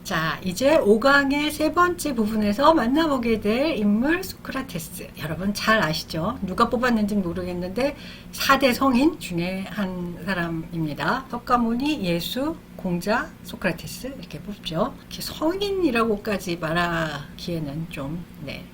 자, 이제 5강의 세 번째 부분에서 만나보게 될 인물 소크라테스. 여러분 잘 아시죠? 누가 뽑았는지 모르겠는데 4대 성인 중에 한 사람입니다. 석가모니, 예수, 공자, 소크라테스 이렇게 뽑죠. 이렇게 성인이라고까지 말하기에는 좀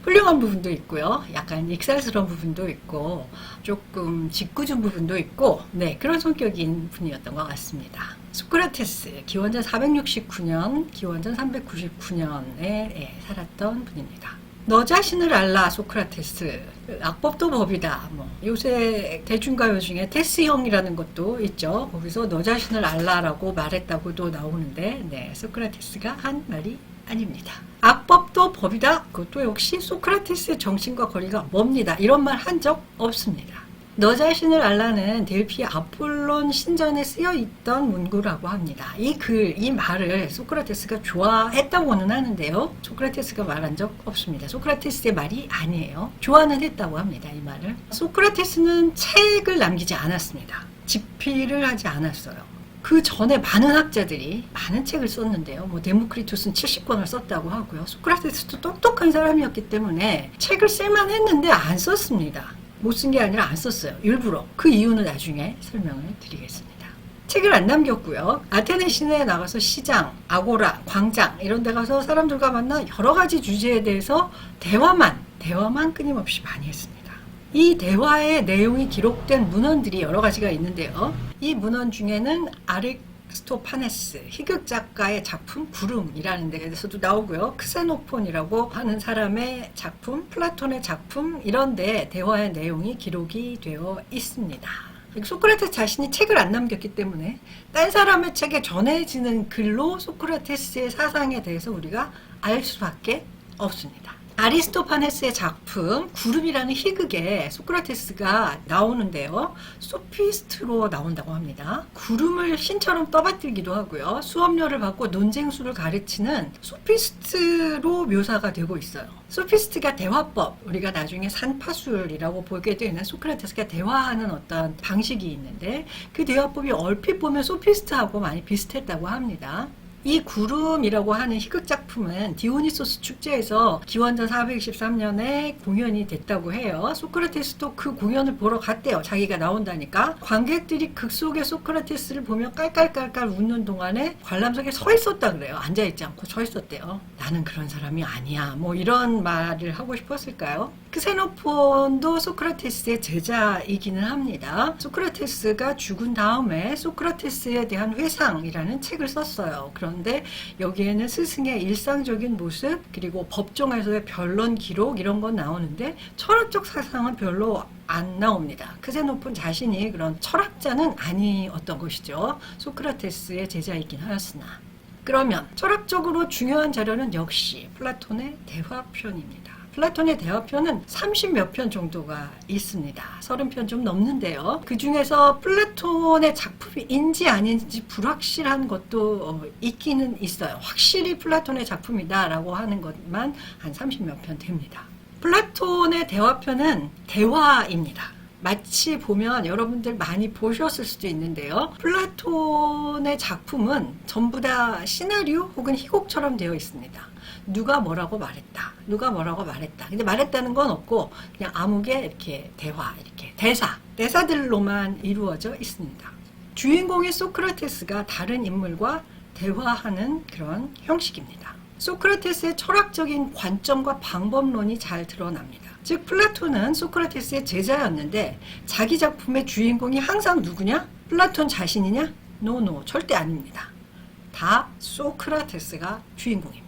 훌륭한 부분도 있고요. 약간 익살스러운 부분도 있고 조금 짓궂은 부분도 있고 그런 성격인 분이었던 것 같습니다. 소크라테스, 기원전 469년, 기원전 399년에 살았던 분입니다. 너 자신을 알라 소크라테스, 악법도 법이다. 요새 대중가요 중에 테스형이라는 것도 있죠. 거기서 너 자신을 알라라고 말했다고도 나오는데 소크라테스가 한 말이 아닙니다. 악법도 법이다. 그것도 역시 소크라테스의 정신과 거리가 멉니다. 이런 말 한 적 없습니다. 너 자신을 알라는 델피 아폴론 신전에 쓰여 있던 문구라고 합니다. 이 말을 소크라테스가 좋아했다고는 하는데요. 소크라테스가 말한 적 없습니다. 소크라테스의 말이 아니에요. 좋아는 했다고 합니다. 이 말을. 소크라테스는 책을 남기지 않았습니다. 집필을 하지 않았어요. 그 전에 많은 학자들이 많은 책을 썼는데요. 데모크리투스는 70권을 썼다고 하고요. 소크라테스도 똑똑한 사람이었기 때문에 책을 쓸만 했는데 안 썼습니다. 못 쓴 게 아니라 안 썼어요. 일부러. 그 이유는 나중에 설명을 드리겠습니다. 책을 안 남겼고요. 아테네 시내에 나가서 시장, 아고라, 광장 이런 데 가서 사람들과 만나 여러 가지 주제에 대해서 대화만 끊임없이 많이 했습니다. 이 대화의 내용이 기록된 문헌들이 여러 가지가 있는데요. 이 문헌 중에는 아리스토파네스, 희극 작가의 작품 구름이라는 데에서도 나오고요. 크세노폰이라고 하는 사람의 작품, 플라톤의 작품 이런 데 대화의 내용이 기록이 되어 있습니다. 소크라테스 자신이 책을 안 남겼기 때문에 딴 사람의 책에 전해지는 글로 소크라테스의 사상에 대해서 우리가 알 수밖에 없습니다. 아리스토파네스의 작품 구름이라는 희극에 소크라테스가 나오는데요. 소피스트로 나온다고 합니다. 구름을 신처럼 떠받들기도 하고요. 수업료를 받고 논쟁수를 가르치는 소피스트로 묘사가 되고 있어요. 소피스트가 대화법, 우리가 나중에 산파술이라고 보게 되는 소크라테스가 대화하는 어떤 방식이 있는데 그 대화법이 얼핏 보면 소피스트하고 많이 비슷했다고 합니다. 이 구름이라고 하는 희극 작품은 디오니소스 축제에서 기원전 423년에 공연이 됐다고 해요. 소크라테스도 그 공연을 보러 갔대요. 자기가 나온다니까. 관객들이 극 속에 소크라테스를 보며 깔깔깔깔 웃는 동안에 관람석에 서 있었다 그래요. 앉아있지 않고 서 있었대요. 나는 그런 사람이 아니야. 이런 말을 하고 싶었을까요? 크세노폰도 소크라테스의 제자이기는 합니다. 소크라테스가 죽은 다음에 소크라테스에 대한 회상이라는 책을 썼어요. 그런데 여기에는 스승의 일상적인 모습 그리고 법정에서의 변론 기록 이런 건 나오는데 철학적 사상은 별로 안 나옵니다. 크세노폰 자신이 그런 철학자는 아니었던 것이죠. 소크라테스의 제자이긴 하였으나. 그러면 철학적으로 중요한 자료는 역시 플라톤의 대화편입니다. 플라톤의 대화편은 30몇 편 정도가 있습니다. 30편 좀 넘는데요. 그 중에서 플라톤의 작품인지 아닌지 불확실한 것도 있기는 있어요. 확실히 플라톤의 작품이다라고 하는 것만 한 30몇 편 됩니다. 플라톤의 대화편은 대화입니다. 마치 보면 여러분들 많이 보셨을 수도 있는데요. 플라톤의 작품은 전부 다 시나리오 혹은 희곡처럼 되어 있습니다. 누가 뭐라고 말했다. 누가 뭐라고 말했다. 근데 말했다는 건 없고 그냥 아무개 이렇게 대화, 이렇게 대사들로만 이루어져 있습니다. 주인공의 소크라테스가 다른 인물과 대화하는 그런 형식입니다. 소크라테스의 철학적인 관점과 방법론이 잘 드러납니다. 즉 플라톤은 소크라테스의 제자였는데 자기 작품의 주인공이 항상 누구냐? 플라톤 자신이냐? 노, 절대 아닙니다. 다 소크라테스가 주인공입니다.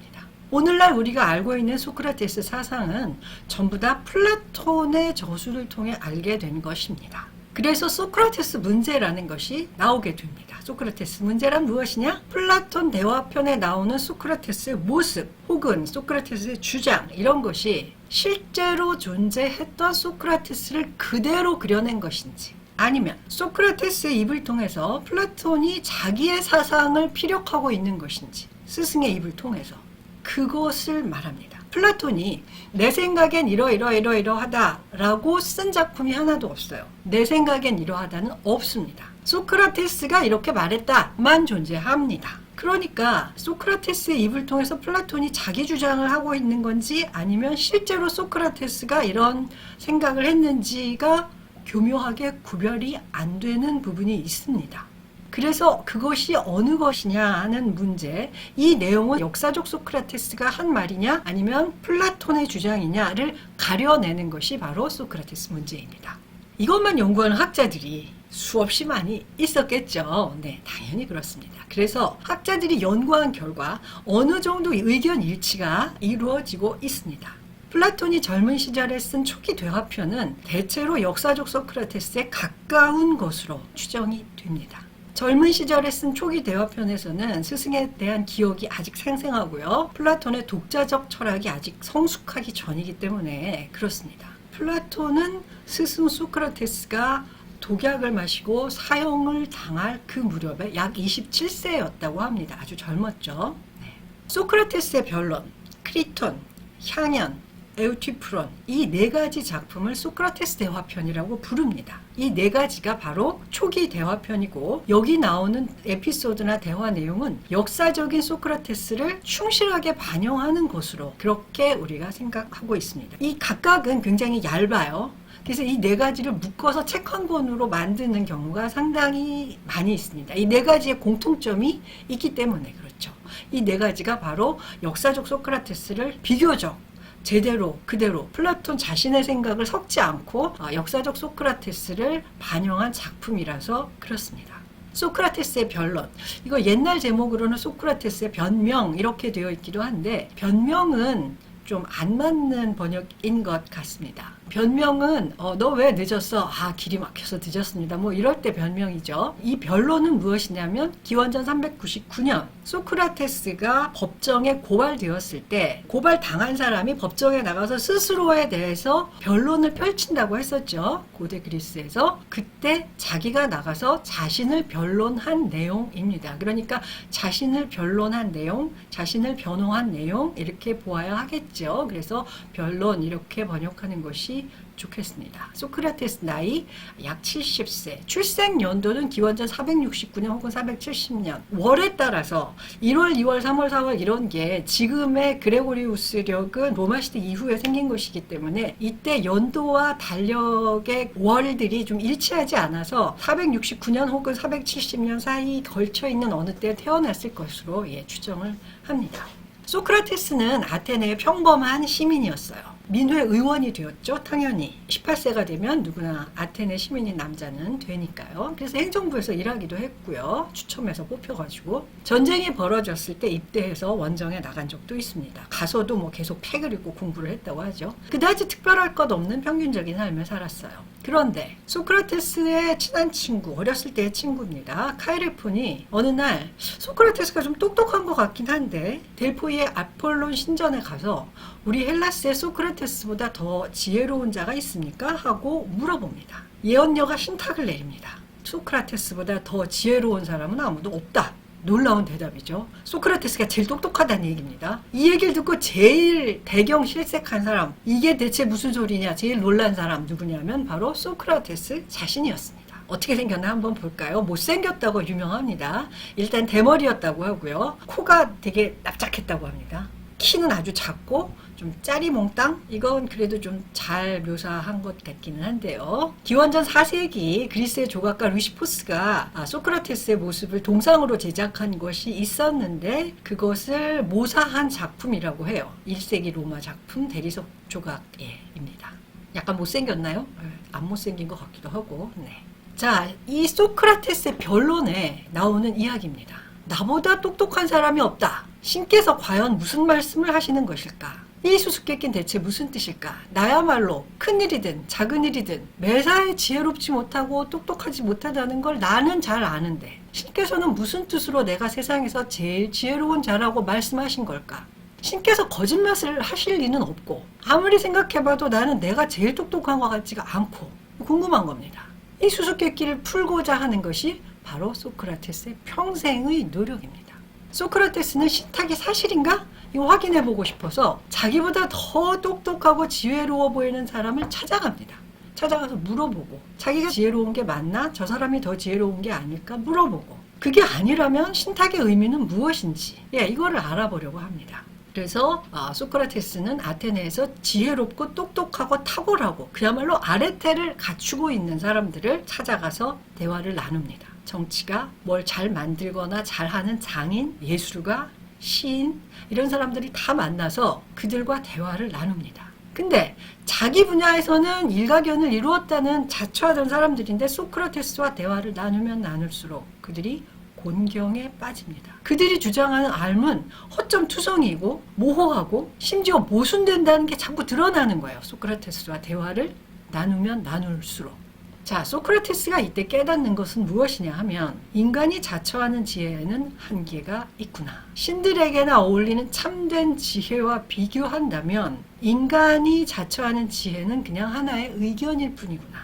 오늘날 우리가 알고 있는 소크라테스 사상은 전부 다 플라톤의 저술을 통해 알게 된 것입니다. 그래서 소크라테스 문제라는 것이 나오게 됩니다. 소크라테스 문제란 무엇이냐? 플라톤 대화편에 나오는 소크라테스의 모습 혹은 소크라테스의 주장 이런 것이 실제로 존재했던 소크라테스를 그대로 그려낸 것인지 아니면 소크라테스의 입을 통해서 플라톤이 자기의 사상을 피력하고 있는 것인지 스승의 입을 통해서 그것을 말합니다. 플라톤이 내 생각엔 이러하다 라고 쓴 작품이 하나도 없어요. 내 생각엔 이러하다는 없습니다. 소크라테스가 이렇게 말했다만 존재합니다. 그러니까 소크라테스의 입을 통해서 플라톤이 자기 주장을 하고 있는 건지 아니면 실제로 소크라테스가 이런 생각을 했는지가 교묘하게 구별이 안 되는 부분이 있습니다. 그래서 그것이 어느 것이냐 하는 문제, 이 내용은 역사적 소크라테스가 한 말이냐 아니면 플라톤의 주장이냐를 가려내는 것이 바로 소크라테스 문제입니다. 이것만 연구하는 학자들이 수없이 많이 있었겠죠. 네, 당연히 그렇습니다. 그래서 학자들이 연구한 결과 어느 정도 의견 일치가 이루어지고 있습니다. 플라톤이 젊은 시절에 쓴 초기 대화편은 대체로 역사적 소크라테스에 가까운 것으로 추정이 됩니다. 젊은 시절에 쓴 초기 대화편에서는 스승에 대한 기억이 아직 생생하고요. 플라톤의 독자적 철학이 아직 성숙하기 전이기 때문에 그렇습니다. 플라톤은 스승 소크라테스가 독약을 마시고 사형을 당할 그 무렵에 약 27세였다고 합니다. 아주 젊었죠. 네. 소크라테스의 변론, 크리톤, 향연, 에우티프론, 이 네 가지 작품을 소크라테스 대화편이라고 부릅니다. 이 네 가지가 바로 초기 대화편이고, 여기 나오는 에피소드나 대화 내용은 역사적인 소크라테스를 충실하게 반영하는 것으로 그렇게 우리가 생각하고 있습니다. 이 각각은 굉장히 얇아요. 그래서 이 네 가지를 묶어서 책 한 권으로 만드는 경우가 상당히 많이 있습니다. 이 네 가지의 공통점이 있기 때문에 그렇죠. 이 네 가지가 바로 역사적 소크라테스를 비교적 제대로 그대로 플라톤 자신의 생각을 섞지 않고 역사적 소크라테스를 반영한 작품이라서 그렇습니다. 소크라테스의 변론, 이거 옛날 제목으로는 소크라테스의 변명 이렇게 되어 있기도 한데 변명은 좀 안 맞는 번역인 것 같습니다. 변명은 너 왜 늦었어? 길이 막혀서 늦었습니다. 뭐 이럴 때 변명이죠. 이 변론은 무엇이냐면 기원전 399년 소크라테스가 법정에 고발되었을 때 고발당한 사람이 법정에 나가서 스스로에 대해서 변론을 펼친다고 했었죠. 고대 그리스에서. 그때 자기가 나가서 자신을 변론한 내용입니다. 그러니까 자신을 변론한 내용, 자신을 변호한 내용 이렇게 보아야 하겠죠. 그래서 변론 이렇게 번역하는 것이 좋겠습니다. 소크라테스 나이 약 70세. 출생 연도는 기원전 469년 혹은 470년. 월에 따라서 1월, 2월, 3월, 4월 이런 게 지금의 그레고리우스력은 로마 시대 이후에 생긴 것이기 때문에 이때 연도와 달력의 월들이 좀 일치하지 않아서 469년 혹은 470년 사이 걸쳐 있는 어느 때 태어났을 것으로 추정을 합니다. 소크라테스는 아테네의 평범한 시민이었어요. 민회 의원이 되었죠. 당연히 18세가 되면 누구나 아테네 시민인 남자는 되니까요. 그래서 행정부에서 일하기도 했고요. 추첨해서 뽑혀가지고 전쟁이 벌어졌을 때 입대해서 원정에 나간 적도 있습니다. 가서도 뭐 계속 팩을 입고 공부를 했다고 하죠. 그다지 특별할 것 없는 평균적인 삶을 살았어요. 그런데 소크라테스의 친한 친구, 어렸을 때의 친구입니다. 카이레폰이 어느 날 소크라테스가 좀 똑똑한 것 같긴 한데 델포이의 아폴론 신전에 가서 우리 헬라스의 소크라테스보다 더 지혜로운 자가 있습니까? 하고 물어봅니다. 예언녀가 신탁을 내립니다. 소크라테스보다 더 지혜로운 사람은 아무도 없다. 놀라운 대답이죠. 소크라테스가 제일 똑똑하다는 얘기입니다. 이 얘기를 듣고 제일 대경 실색한 사람, 이게 대체 무슨 소리냐, 제일 놀란 사람 누구냐면 바로 소크라테스 자신이었습니다. 어떻게 생겼나 한번 볼까요? 못생겼다고 유명합니다. 일단 대머리였다고 하고요. 코가 되게 납작했다고 합니다. 키는 아주 작고 좀 짜리몽땅? 이건 그래도 좀 잘 묘사한 것 같기는 한데요. 기원전 4세기 그리스의 조각가 루시포스가 소크라테스의 모습을 동상으로 제작한 것이 있었는데 그것을 모사한 작품이라고 해요. 1세기 로마 작품 대리석 조각입니다. 약간 못생겼나요? 안 못생긴 것 같기도 하고. 네. 자, 이 소크라테스의 변론에 나오는 이야기입니다. 나보다 똑똑한 사람이 없다. 신께서 과연 무슨 말씀을 하시는 것일까? 이 수수께끼는 대체 무슨 뜻일까? 나야말로 큰일이든 작은일이든 매사에 지혜롭지 못하고 똑똑하지 못하다는 걸 나는 잘 아는데 신께서는 무슨 뜻으로 내가 세상에서 제일 지혜로운 자라고 말씀하신 걸까? 신께서 거짓말을 하실 리는 없고 아무리 생각해봐도 나는 내가 제일 똑똑한 것 같지가 않고 궁금한 겁니다. 이 수수께끼를 풀고자 하는 것이 바로 소크라테스의 평생의 노력입니다. 소크라테스는 신탁이 사실인가? 이거 확인해보고 싶어서 자기보다 더 똑똑하고 지혜로워 보이는 사람을 찾아갑니다. 찾아가서 물어보고 자기가 지혜로운 게 맞나? 저 사람이 더 지혜로운 게 아닐까? 물어보고 그게 아니라면 신탁의 의미는 무엇인지 이거를 알아보려고 합니다. 그래서 소크라테스는 아테네에서 지혜롭고 똑똑하고 탁월하고 그야말로 아레테를 갖추고 있는 사람들을 찾아가서 대화를 나눕니다. 정치가 뭘 잘 만들거나 잘하는 장인, 예술가, 시인 이런 사람들이 다 만나서 그들과 대화를 나눕니다. 근데 자기 분야에서는 일가견을 이루었다는 자처하던 사람들인데 소크라테스와 대화를 나누면 나눌수록 그들이 곤경에 빠집니다. 그들이 주장하는 삶은 허점투성이고 모호하고 심지어 모순된다는 게 자꾸 드러나는 거예요. 소크라테스와 대화를 나누면 나눌수록. 자, 소크라테스가 이때 깨닫는 것은 무엇이냐 하면 인간이 자처하는 지혜에는 한계가 있구나. 신들에게나 어울리는 참된 지혜와 비교한다면 인간이 자처하는 지혜는 그냥 하나의 의견일 뿐이구나.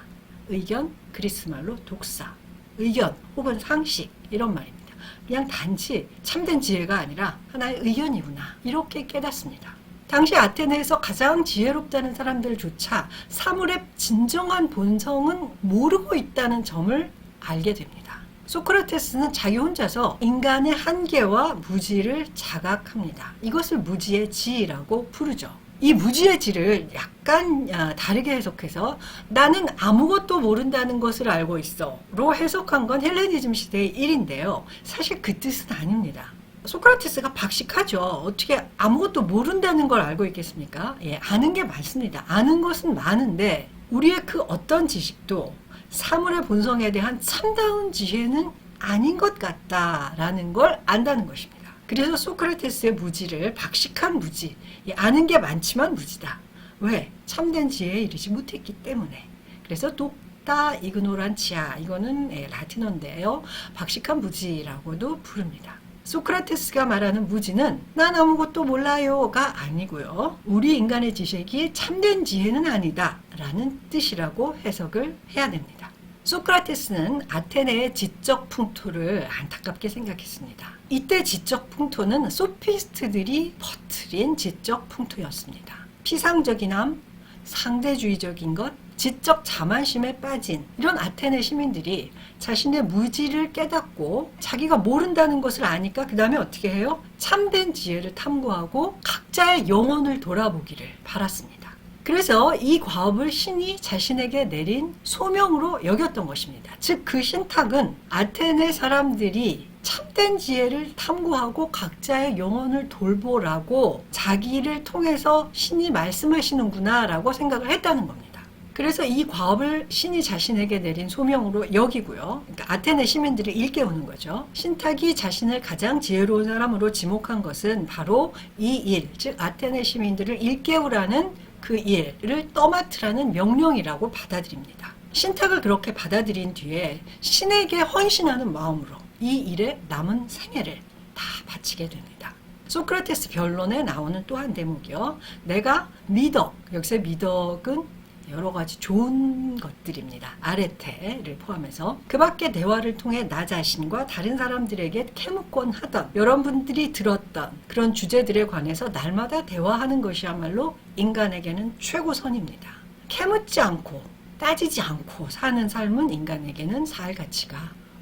의견, 그리스 말로 독사. 의견 혹은 상식 이런 말입니다. 그냥 단지 참된 지혜가 아니라 하나의 의견이구나. 이렇게 깨닫습니다. 당시 아테네에서 가장 지혜롭다는 사람들조차 사물의 진정한 본성은 모르고 있다는 점을 알게 됩니다. 소크라테스는 자기 혼자서 인간의 한계와 무지를 자각합니다. 이것을 무지의 지라고 부르죠. 이 무지의 지를 약간 다르게 해석해서 나는 아무것도 모른다는 것을 알고 있어 로 해석한 건 헬레니즘 시대의 일인데요. 사실 그 뜻은 아닙니다. 소크라테스가 박식하죠. 어떻게 아무것도 모른다는 걸 알고 있겠습니까? 아는 게 많습니다. 아는 것은 많은데 우리의 그 어떤 지식도 사물의 본성에 대한 참다운 지혜는 아닌 것 같다라는 걸 안다는 것입니다. 그래서 소크라테스의 무지를 박식한 무지, 아는 게 많지만 무지다. 왜? 참된 지혜에 이르지 못했기 때문에. 그래서 독다 이그노란치아, 이거는 라틴어인데요. 박식한 무지라고도 부릅니다. 소크라테스가 말하는 무지는 난 아무것도 몰라요가 아니고요. 우리 인간의 지식이 참된 지혜는 아니다 라는 뜻이라고 해석을 해야 됩니다. 소크라테스는 아테네의 지적 풍토를 안타깝게 생각했습니다. 이때 지적 풍토는 소피스트들이 퍼뜨린 지적 풍토였습니다. 피상적인함, 상대주의적인 것, 지적 자만심에 빠진 이런 아테네 시민들이 자신의 무지를 깨닫고 자기가 모른다는 것을 아니까 그 다음에 어떻게 해요? 참된 지혜를 탐구하고 각자의 영혼을 돌아보기를 바랐습니다. 그래서 이 과업을 신이 자신에게 내린 소명으로 여겼던 것입니다. 즉 그 신탁은 아테네 사람들이 참된 지혜를 탐구하고 각자의 영혼을 돌보라고 자기를 통해서 신이 말씀하시는구나 라고 생각을 했다는 겁니다. 그래서 이 과업을 신이 자신에게 내린 소명으로 여기고요. 그러니까 아테네 시민들을 일깨우는 거죠. 신탁이 자신을 가장 지혜로운 사람으로 지목한 것은 바로 이 일, 즉 아테네 시민들을 일깨우라는 그 일을 떠맡으라는 명령이라고 받아들입니다. 신탁을 그렇게 받아들인 뒤에 신에게 헌신하는 마음으로 이 일에 남은 생애를 다 바치게 됩니다. 소크라테스 변론에 나오는 또 한 대목이요. 내가 미덕, 여기서 미덕은 여러 가지 좋은 것들입니다. 아레테를 포함해서 그 밖에 대화를 통해 나 자신과 다른 사람들에게 캐묻곤 하던 여러분들이 들었던 그런 주제들에 관해서 날마다 대화하는 것이야말로 인간에게는 최고선입니다. 캐묻지 않고 따지지 않고 사는 삶은 인간에게는 살 가치가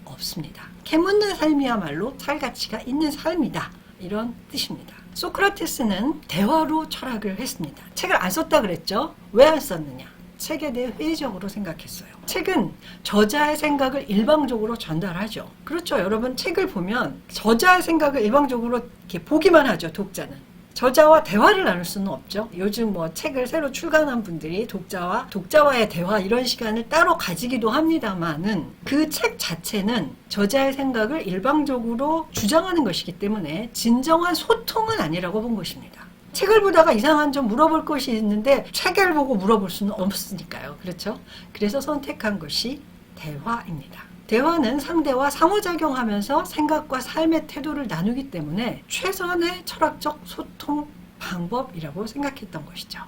없습니다. 캐묻는 삶이야말로 살 가치가 있는 삶이다. 이런 뜻입니다. 소크라테스는 대화로 철학을 했습니다. 책을 안 썼다 그랬죠? 왜 안 썼느냐? 책에 대해 회의적으로 생각했어요. 책은 저자의 생각을 일방적으로 전달하죠. 그렇죠. 여러분 책을 보면 저자의 생각을 일방적으로 이렇게 보기만 하죠. 독자는. 저자와 대화를 나눌 수는 없죠. 요즘 뭐 책을 새로 출간한 분들이 독자와의 대화 이런 시간을 따로 가지기도 합니다만은 그 책 자체는 저자의 생각을 일방적으로 주장하는 것이기 때문에 진정한 소통은 아니라고 본 것입니다. 책을 보다가 이상한 점 물어볼 것이 있는데 책을 보고 물어볼 수는 없으니까요. 그렇죠? 그래서 선택한 것이 대화입니다. 대화는 상대와 상호작용하면서 생각과 삶의 태도를 나누기 때문에 최선의 철학적 소통 방법이라고 생각했던 것이죠.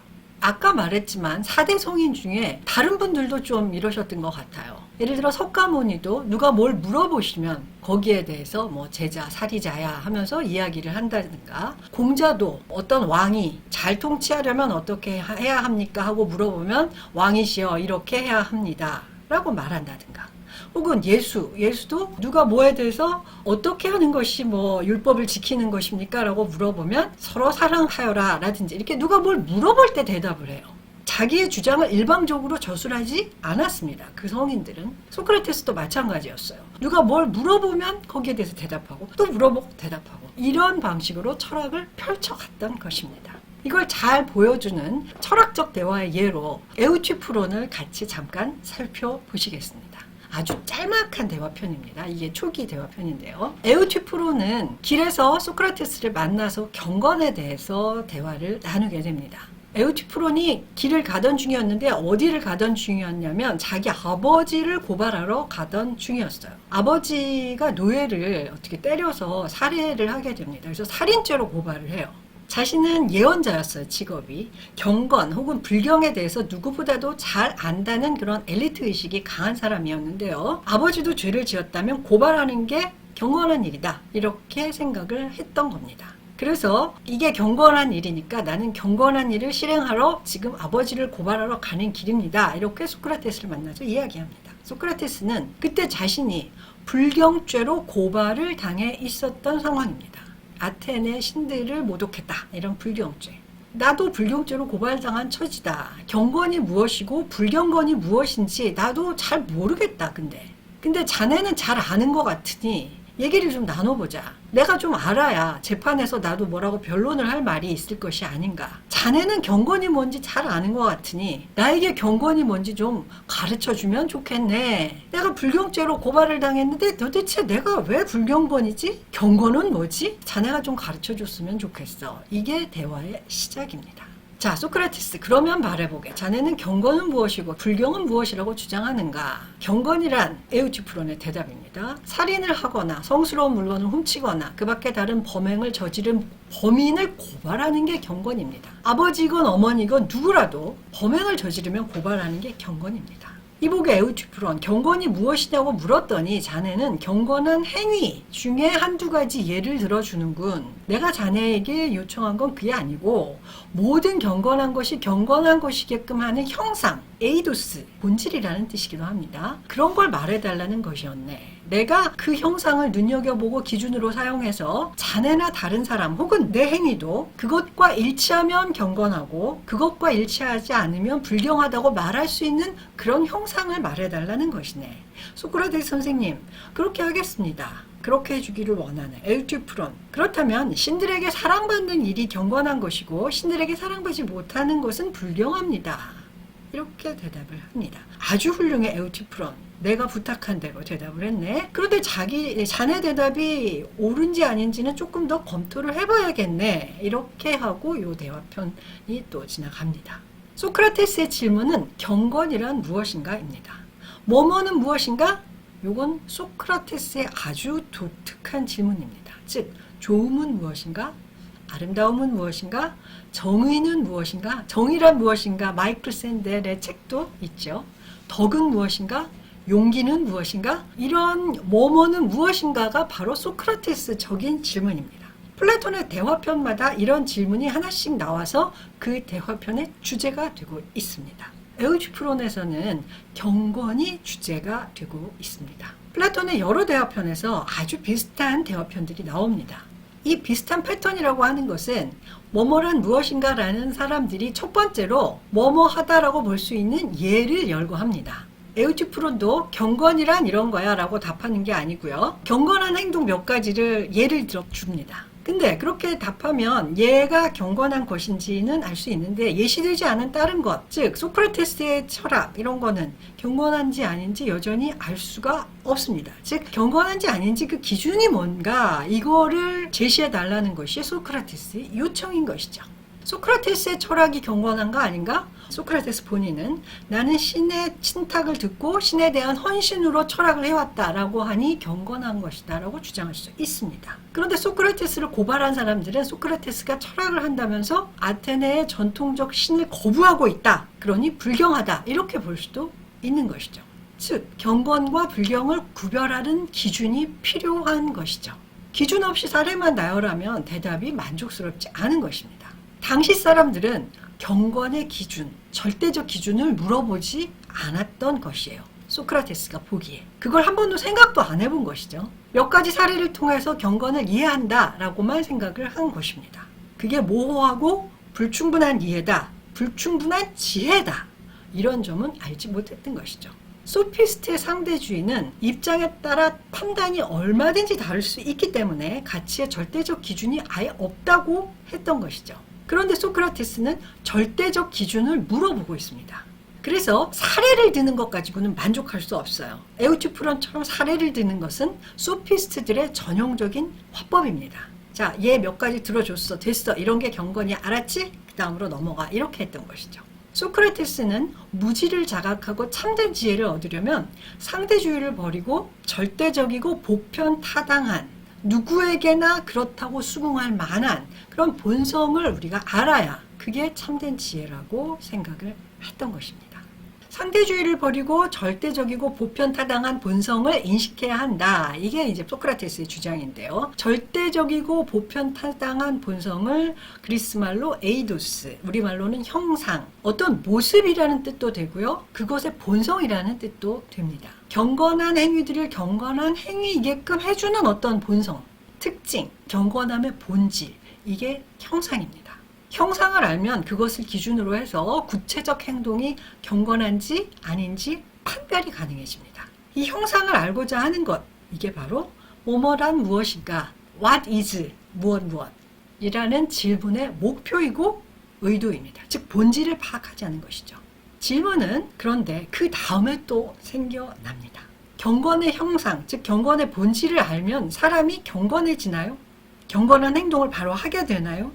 아까 말했지만 4대 성인 중에 다른 분들도 좀 이러셨던 것 같아요. 예를 들어 석가모니도 누가 뭘 물어보시면 거기에 대해서 뭐 제자, 사리자야 하면서 이야기를 한다든가, 공자도 어떤 왕이 잘 통치하려면 어떻게 해야 합니까 하고 물어보면 왕이시여 이렇게 해야 합니다 라고 말한다든가, 혹은 예수도 누가 뭐에 대해서 어떻게 하는 것이 뭐 율법을 지키는 것입니까? 라고 물어보면 서로 사랑하여라 라든지 이렇게 누가 뭘 물어볼 때 대답을 해요. 자기의 주장을 일방적으로 저술하지 않았습니다. 그 성인들은. 소크라테스도 마찬가지였어요. 누가 뭘 물어보면 거기에 대해서 대답하고 또 물어보고 대답하고 이런 방식으로 철학을 펼쳐갔던 것입니다. 이걸 잘 보여주는 철학적 대화의 예로 에우티프론을 같이 잠깐 살펴보시겠습니다. 아주 짤막한 대화편입니다. 이게 초기 대화편인데요. 에우티프론은 길에서 소크라테스를 만나서 경건에 대해서 대화를 나누게 됩니다. 에우티프론이 길을 가던 중이었는데 어디를 가던 중이었냐면 자기 아버지를 고발하러 가던 중이었어요. 아버지가 노예를 어떻게 때려서 살해를 하게 됩니다. 그래서 살인죄로 고발을 해요. 자신은 예언자였어요. 직업이. 경건 혹은 불경에 대해서 누구보다도 잘 안다는 그런 엘리트 의식이 강한 사람이었는데요. 아버지도 죄를 지었다면 고발하는 게 경건한 일이다. 이렇게 생각을 했던 겁니다. 그래서 이게 경건한 일이니까 나는 경건한 일을 실행하러 지금 아버지를 고발하러 가는 길입니다. 이렇게 소크라테스를 만나서 이야기합니다. 소크라테스는 그때 자신이 불경죄로 고발을 당해 있었던 상황입니다. 아테네 신들을 모독했다. 이런 불경죄. 나도 불경죄로 고발당한 처지다. 경건이 무엇이고 불경건이 무엇인지 나도 잘 모르겠다. 근데 자네는 잘 아는 것 같으니 얘기를 좀 나눠보자. 내가 좀 알아야 재판에서 나도 뭐라고 변론을 할 말이 있을 것이 아닌가. 자네는 경건이 뭔지 잘 아는 것 같으니 나에게 경건이 뭔지 좀 가르쳐주면 좋겠네. 내가 불경죄로 고발을 당했는데 도대체 내가 왜 불경건이지? 경건은 뭐지? 자네가 좀 가르쳐줬으면 좋겠어. 이게 대화의 시작입니다. 자, 소크라테스, 그러면 말해보게. 자네는 경건은 무엇이고 불경은 무엇이라고 주장하는가? 경건이란 에우티프론의 대답입니다. 살인을 하거나 성스러운 물건을 훔치거나 그 밖에 다른 범행을 저지른 범인을 고발하는 게 경건입니다. 아버지건 어머니건 누구라도 범행을 저지르면 고발하는 게 경건입니다. 이보게 에우티프론, 경건이 무엇이냐고 물었더니 자네는 경건한 행위 중에 한두 가지 예를 들어주는군. 내가 자네에게 요청한 건 그게 아니고 모든 경건한 것이 경건한 것이게끔 하는 형상, 에이도스, 본질이라는 뜻이기도 합니다. 그런 걸 말해달라는 것이었네. 내가 그 형상을 눈여겨보고 기준으로 사용해서 자네나 다른 사람 혹은 내 행위도 그것과 일치하면 경건하고 그것과 일치하지 않으면 불경하다고 말할 수 있는 그런 형상을 말해달라는 것이네. 소크라테스 선생님, 그렇게 하겠습니다. 그렇게 해주기를 원하는 에우티프론. 그렇다면 신들에게 사랑받는 일이 경건한 것이고 신들에게 사랑받지 못하는 것은 불경합니다. 이렇게 대답을 합니다. 아주 훌륭해 에우티프론. 내가 부탁한 대로 대답을 했네. 그런데 자네 대답이 옳은지 아닌지는 조금 더 검토를 해봐야겠네. 이렇게 하고 이 대화편이 또 지나갑니다. 소크라테스의 질문은 경건이란 무엇인가입니다. 뭐뭐는 무엇인가? 이건 소크라테스의 아주 독특한 질문입니다. 즉, 좋음은 무엇인가? 아름다움은 무엇인가? 정의는 무엇인가? 정의란 무엇인가? 마이클 샌델의 책도 있죠. 덕은 무엇인가? 용기는 무엇인가? 이런 뭐뭐는 무엇인가가 바로 소크라테스적인 질문입니다. 플라톤의 대화편마다 이런 질문이 하나씩 나와서 그 대화편의 주제가 되고 있습니다. 에우티프론에서는 경건이 주제가 되고 있습니다. 플라톤의 여러 대화편에서 아주 비슷한 대화편들이 나옵니다. 이 비슷한 패턴이라고 하는 것은 뭐뭐란 무엇인가라는 사람들이 첫 번째로 뭐뭐 하다라고 볼 수 있는 예를 열거합니다. 에우티프론도 경건이란 이런 거야 라고 답하는 게 아니고요. 경건한 행동 몇 가지를 예를 들어 줍니다. 근데 그렇게 답하면 얘가 경건한 것인지는 알 수 있는데 예시되지 않은 다른 것, 즉 소크라테스의 철학 이런 거는 경건한지 아닌지 여전히 알 수가 없습니다. 즉 경건한지 아닌지 그 기준이 뭔가 이거를 제시해 달라는 것이 소크라테스의 요청인 것이죠. 소크라테스의 철학이 경건한가 아닌가? 소크라테스 본인은 나는 신의 신탁을 듣고 신에 대한 헌신으로 철학을 해왔다라고 하니 경건한 것이다 라고 주장할 수 있습니다. 그런데 소크라테스를 고발한 사람들은 소크라테스가 철학을 한다면서 아테네의 전통적 신을 거부하고 있다. 그러니 불경하다. 이렇게 볼 수도 있는 것이죠. 즉 경건과 불경을 구별하는 기준이 필요한 것이죠. 기준 없이 사례만 나열하면 대답이 만족스럽지 않은 것입니다. 당시 사람들은 경건의 기준, 절대적 기준을 물어보지 않았던 것이에요. 소크라테스가 보기에. 그걸 한 번도 생각도 안 해본 것이죠. 몇 가지 사례를 통해서 경건을 이해한다 라고만 생각을 한 것입니다. 그게 모호하고 불충분한 이해다, 불충분한 지혜다, 이런 점은 알지 못했던 것이죠. 소피스트의 상대주의는 입장에 따라 판단이 얼마든지 다를 수 있기 때문에 가치의 절대적 기준이 아예 없다고 했던 것이죠. 그런데 소크라테스는 절대적 기준을 물어보고 있습니다. 그래서 사례를 드는 것 가지고는 만족할 수 없어요. 에우티프론처럼 사례를 드는 것은 소피스트들의 전형적인 화법입니다. 자, 얘 몇 가지 들어줬어, 됐어, 이런 게 경건이, 알았지? 그 다음으로 넘어가, 이렇게 했던 것이죠. 소크라테스는 무지를 자각하고 참된 지혜를 얻으려면 상대주의를 버리고 절대적이고 보편타당한, 누구에게나 그렇다고 수긍할 만한 그런 본성을 우리가 알아야 그게 참된 지혜라고 생각을 했던 것입니다. 상대주의를 버리고 절대적이고 보편타당한 본성을 인식해야 한다. 이게 이제 소크라테스의 주장인데요. 절대적이고 보편타당한 본성을 그리스 말로 에이도스, 우리말로는 형상, 어떤 모습이라는 뜻도 되고요. 그것의 본성이라는 뜻도 됩니다. 경건한 행위들을 경건한 행위이게끔 해주는 어떤 본성, 특징, 경건함의 본질, 이게 형상입니다. 형상을 알면 그것을 기준으로 해서 구체적 행동이 경건한지 아닌지 판별이 가능해집니다. 이 형상을 알고자 하는 것, 이게 바로 뭐뭐란 무엇인가, what is, 무엇 이라는 질문의 목표이고 의도입니다. 즉 본질을 파악하지 않은 것이죠. 질문은 그런데 그 다음에 또 생겨납니다. 경건의 형상, 즉 경건의 본질을 알면 사람이 경건해지나요? 경건한 행동을 바로 하게 되나요?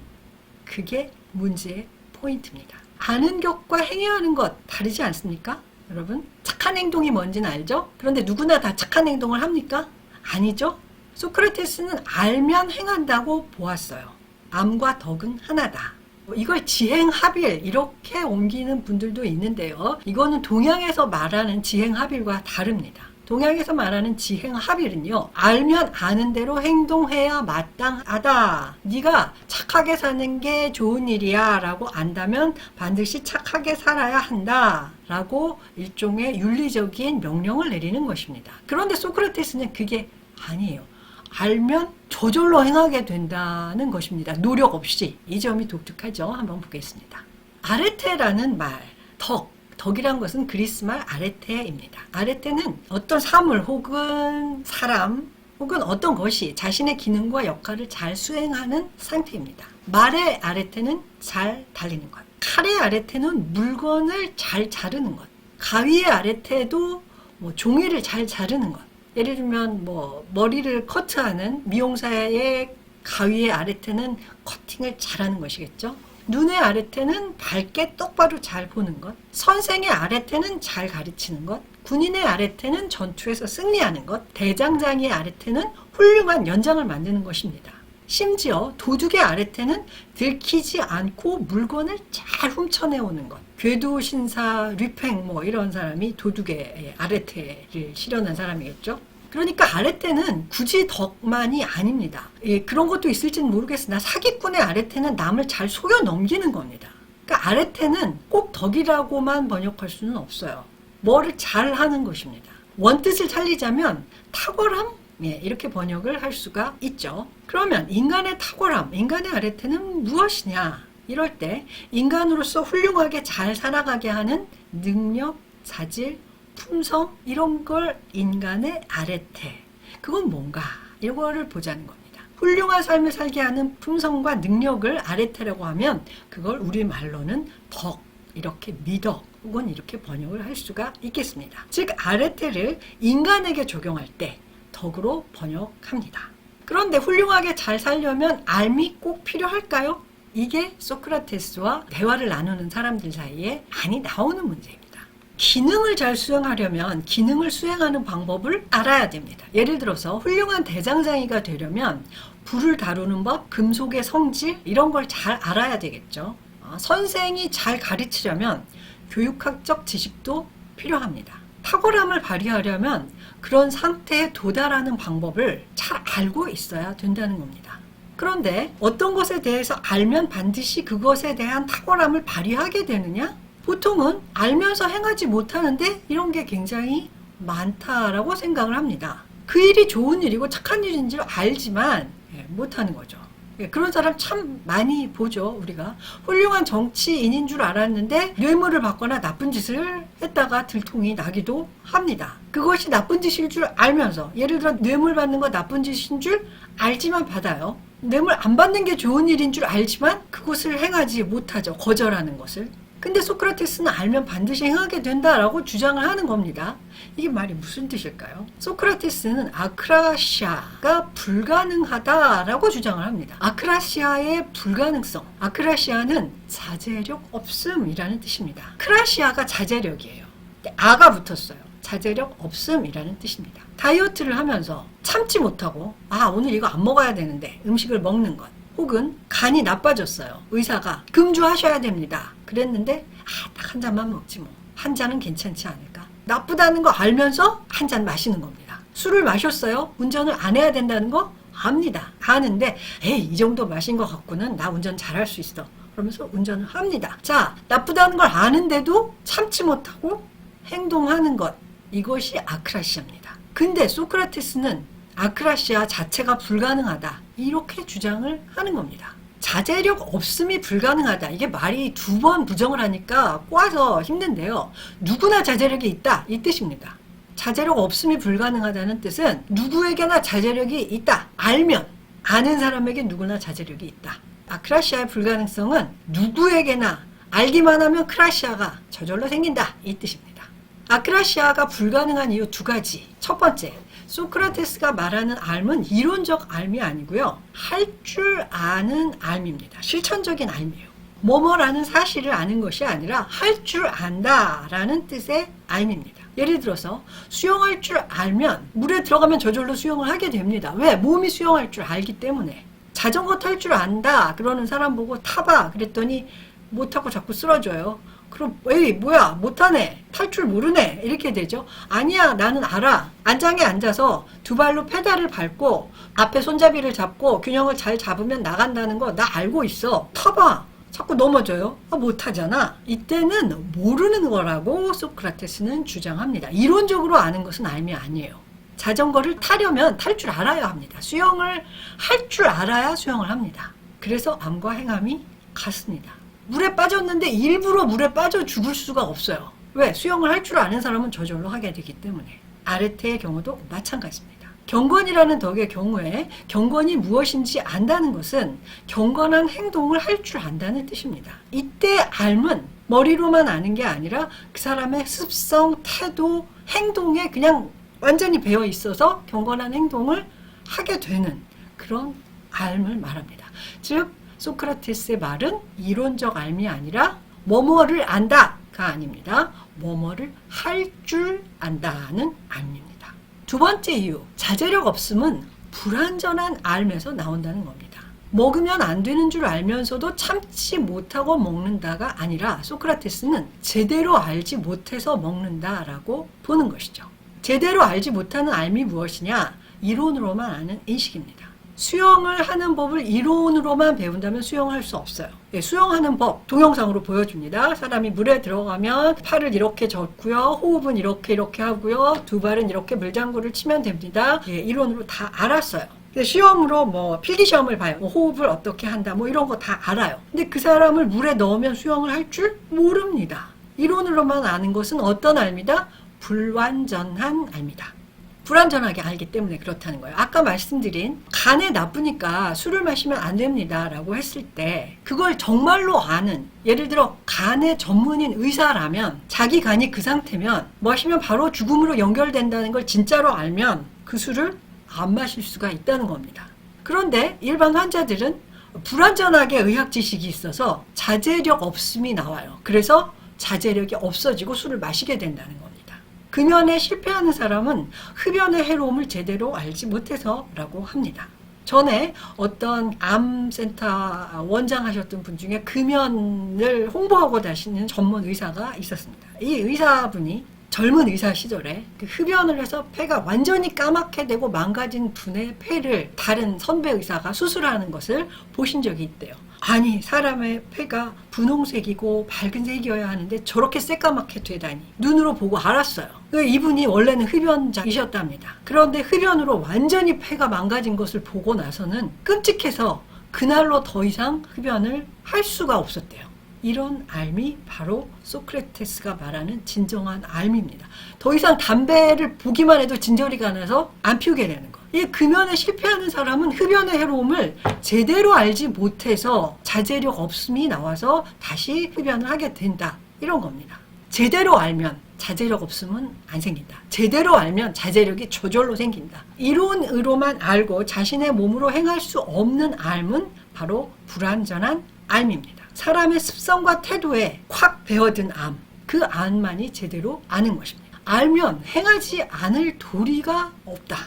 그게 문제의 포인트입니다. 아는 것과 행위하는 것 다르지 않습니까? 여러분, 착한 행동이 뭔지는 알죠? 그런데 누구나 다 착한 행동을 합니까? 아니죠? 소크라테스는 알면 행한다고 보았어요. 암과 덕은 하나다. 이걸 지행합일 이렇게 옮기는 분들도 있는데요. 이거는 동양에서 말하는 지행합일과 다릅니다. 동양에서 말하는 지행합일은요, 알면 아는 대로 행동해야 마땅하다. 네가 착하게 사는 게 좋은 일이야 라고 안다면 반드시 착하게 살아야 한다 라고 일종의 윤리적인 명령을 내리는 것입니다. 그런데 소크라테스는 그게 아니에요. 알면 저절로 행하게 된다는 것입니다. 노력 없이. 이 점이 독특하죠. 한번 보겠습니다. 아레테라는 말, 덕이란 것은 그리스 말 아레테입니다. 아레테는 어떤 사물 혹은 사람 혹은 어떤 것이 자신의 기능과 역할을 잘 수행하는 상태입니다. 말의 아레테는 잘 달리는 것, 칼의 아레테는 물건을 잘 자르는 것, 가위의 아레테도 종이를 잘 자르는 것. 예를 들면 머리를 커트하는 미용사의 가위의 아레테는 커팅을 잘하는 것이겠죠. 눈의 아레테는 밝게 똑바로 잘 보는 것, 선생의 아레테는 잘 가르치는 것, 군인의 아레테는 전투에서 승리하는 것, 대장장이의 아레테는 훌륭한 연장을 만드는 것입니다. 심지어 도둑의 아레테는 들키지 않고 물건을 잘 훔쳐내오는 것. 궤도신사, 류팽 이런 사람이 도둑의 아레테를 실현한 사람이겠죠. 그러니까 아레테는 굳이 덕만이 아닙니다. 그런 것도 있을지는 모르겠으나 사기꾼의 아레테는 남을 잘 속여 넘기는 겁니다. 그러니까 아레테는 꼭 덕이라고만 번역할 수는 없어요. 뭐를 잘 하는 것입니다. 원뜻을 살리자면 탁월함? 이렇게 번역을 할 수가 있죠. 그러면 인간의 탁월함, 인간의 아레테는 무엇이냐? 이럴 때 인간으로서 훌륭하게 잘 살아가게 하는 능력, 자질, 품성, 이런 걸 인간의 아레테, 그건 뭔가 이거를 보자는 겁니다. 훌륭한 삶을 살게 하는 품성과 능력을 아레테라고 하면 그걸 우리말로는 덕, 이렇게 미덕 혹은 이렇게 번역을 할 수가 있겠습니다. 즉 아레테를 인간에게 적용할 때 덕으로 번역합니다. 그런데 훌륭하게 잘 살려면 알미 꼭 필요할까요? 이게 소크라테스와 대화를 나누는 사람들 사이에 많이 나오는 문제입니다. 기능을 잘 수행하려면 기능을 수행하는 방법을 알아야 됩니다. 예를 들어서 훌륭한 대장장이가 되려면 불을 다루는 법, 금속의 성질 이런 걸 잘 알아야 되겠죠. 선생이 잘 가르치려면 교육학적 지식도 필요합니다. 탁월함을 발휘하려면 그런 상태에 도달하는 방법을 잘 알고 있어야 된다는 겁니다. 그런데 어떤 것에 대해서 알면 반드시 그것에 대한 탁월함을 발휘하게 되느냐? 보통은 알면서 행하지 못하는데 이런 게 굉장히 많다라고 생각을 합니다. 그 일이 좋은 일이고 착한 일인 줄 알지만 못하는 거죠. 그런 사람 참 많이 보죠. 우리가 훌륭한 정치인인 줄 알았는데 뇌물을 받거나 나쁜 짓을 했다가 들통이 나기도 합니다. 그것이 나쁜 짓일 줄 알면서, 예를 들어 뇌물 받는 거 나쁜 짓인 줄 알지만 받아요. 뇌물 안 받는 게 좋은 일인 줄 알지만 그것을 행하지 못하죠. 거절하는 것을. 근데 소크라테스는 알면 반드시 행하게 된다라고 주장을 하는 겁니다. 이게 말이 무슨 뜻일까요? 소크라테스는 아크라시아가 불가능하다라고 주장을 합니다. 아크라시아의 불가능성. 아크라시아는 자제력 없음이라는 뜻입니다. 크라시아가 자제력이에요. 아가 붙었어요. 자제력 없음이라는 뜻입니다. 다이어트를 하면서 참지 못하고 오늘 이거 안 먹어야 되는데 음식을 먹는 것, 혹은 간이 나빠졌어요. 의사가 금주하셔야 됩니다. 그랬는데 딱 한 잔만 먹지 뭐. 한 잔은 괜찮지 않을까? 나쁘다는 거 알면서 한 잔 마시는 겁니다. 술을 마셨어요. 운전을 안 해야 된다는 거 압니다. 아는데 이 정도 마신 것 갖고는 나 운전 잘할 수 있어. 그러면서 운전을 합니다. 자, 나쁘다는 걸 아는데도 참지 못하고 행동하는 것. 이것이 아크라시아입니다. 근데 소크라테스는 아크라시아 자체가 불가능하다. 이렇게 주장을 하는 겁니다. 자제력 없음이 불가능하다. 이게 말이 두 번 부정을 하니까 꼬아서 힘든데요. 누구나 자제력이 있다. 이 뜻입니다. 자제력 없음이 불가능하다는 뜻은 누구에게나 자제력이 있다. 알면, 아는 사람에게 누구나 자제력이 있다. 아크라시아의 불가능성은 누구에게나 알기만 하면 크라시아가 저절로 생긴다. 이 뜻입니다. 아크라시아가 불가능한 이유 두 가지. 첫 번째, 소크라테스가 말하는 알은 이론적 알이 아니고요. 할 줄 아는 알입니다. 실천적인 알이에요. 뭐뭐라는 사실을 아는 것이 아니라 할 줄 안다라는 뜻의 알입니다. 예를 들어서 수영할 줄 알면 물에 들어가면 저절로 수영을 하게 됩니다. 왜? 몸이 수영할 줄 알기 때문에. 자전거 탈 줄 안다 그러는 사람 보고 타봐 그랬더니 못하고 자꾸 쓰러져요. 그럼 에이 뭐야 못하네, 탈 줄 모르네 이렇게 되죠. 아니야 나는 알아. 안장에 앉아서 두 발로 페달을 밟고 앞에 손잡이를 잡고 균형을 잘 잡으면 나간다는 거 나 알고 있어. 타봐. 자꾸 넘어져요. 못하잖아. 이때는 모르는 거라고 소크라테스는 주장합니다. 이론적으로 아는 것은 알미 아니에요. 자전거를 타려면 탈 줄 알아야 합니다. 수영을 할 줄 알아야 수영을 합니다. 그래서 암과 행함이 같습니다. 물에 빠졌는데 일부러 물에 빠져 죽을 수가 없어요. 왜? 수영을 할 줄 아는 사람은 저절로 하게 되기 때문에. 아르테의 경우도 마찬가지입니다. 경건이라는 덕의 경우에 경건이 무엇인지 안다는 것은 경건한 행동을 할 줄 안다는 뜻입니다. 이때 알은 머리로만 아는 게 아니라 그 사람의 습성, 태도, 행동에 그냥 완전히 배어 있어서 경건한 행동을 하게 되는 그런 알을 말합니다. 즉 소크라테스의 말은 이론적 알이 아니라 뭐뭐를 안다가 아닙니다. 뭐뭐를 할 줄 안다는 알입니다. 두 번째 이유, 자제력 없음은 불완전한 알에서 나온다는 겁니다. 먹으면 안 되는 줄 알면서도 참지 못하고 먹는다가 아니라 소크라테스는 제대로 알지 못해서 먹는다라고 보는 것이죠. 제대로 알지 못하는 알이 무엇이냐? 이론으로만 아는 인식입니다. 수영을 하는 법을 이론으로만 배운다면 수영할 수 없어요. 수영하는 법 동영상으로 보여줍니다. 사람이 물에 들어가면 팔을 이렇게 젓고요. 호흡은 이렇게 하고요. 두 발은 이렇게 물장구를 치면 됩니다. 이론으로 다 알았어요. 시험으로 필기시험을 봐요. 호흡을 어떻게 한다 이런 거 다 알아요. 근데 그 사람을 물에 넣으면 수영을 할 줄 모릅니다. 이론으로만 아는 것은 어떤 알입니다? 불완전한 알입니다. 불완전하게 알기 때문에 그렇다는 거예요. 아까 말씀드린 간에 나쁘니까 술을 마시면 안 됩니다 라고 했을 때 그걸 정말로 아는, 예를 들어 간의 전문인 의사라면 자기 간이 그 상태면 마시면 바로 죽음으로 연결된다는 걸 진짜로 알면 그 술을 안 마실 수가 있다는 겁니다. 그런데 일반 환자들은 불완전하게 의학 지식이 있어서 자제력 없음이 나와요. 그래서 자제력이 없어지고 술을 마시게 된다는 겁니다. 금연에 실패하는 사람은 흡연의 해로움을 제대로 알지 못해서라고 합니다. 전에 어떤 암센터 원장 하셨던 분 중에 금연을 홍보하고 다니는 전문 의사가 있었습니다. 이 의사분이 젊은 의사 시절에 그 흡연을 해서 폐가 완전히 까맣게 되고 망가진 분의 폐를 다른 선배 의사가 수술하는 것을 보신 적이 있대요. 아니, 사람의 폐가 분홍색이고 밝은 색이어야 하는데 저렇게 새까맣게 되다니 눈으로 보고 알았어요. 이분이 원래는 흡연자이셨답니다. 그런데 흡연으로 완전히 폐가 망가진 것을 보고 나서는 끔찍해서 그날로 더 이상 흡연을 할 수가 없었대요. 이런 앓음이 바로 소크라테스가 말하는 진정한 앓음입니다. 더 이상 담배를 보기만 해도 진저리가 나서 안 피우게 되는 거. 이 금연에 실패하는 사람은 흡연의 해로움을 제대로 알지 못해서 자제력 없음이 나와서 다시 흡연을 하게 된다. 이런 겁니다. 제대로 알면 자제력 없음은 안 생긴다. 제대로 알면 자제력이 저절로 생긴다. 이론으로만 알고 자신의 몸으로 행할 수 없는 앓음은 바로 불완전한 앓음입니다. 사람의 습성과 태도에 콱 배어든 암, 그 암만이 제대로 아는 것입니다. 알면 행하지 않을 도리가 없다.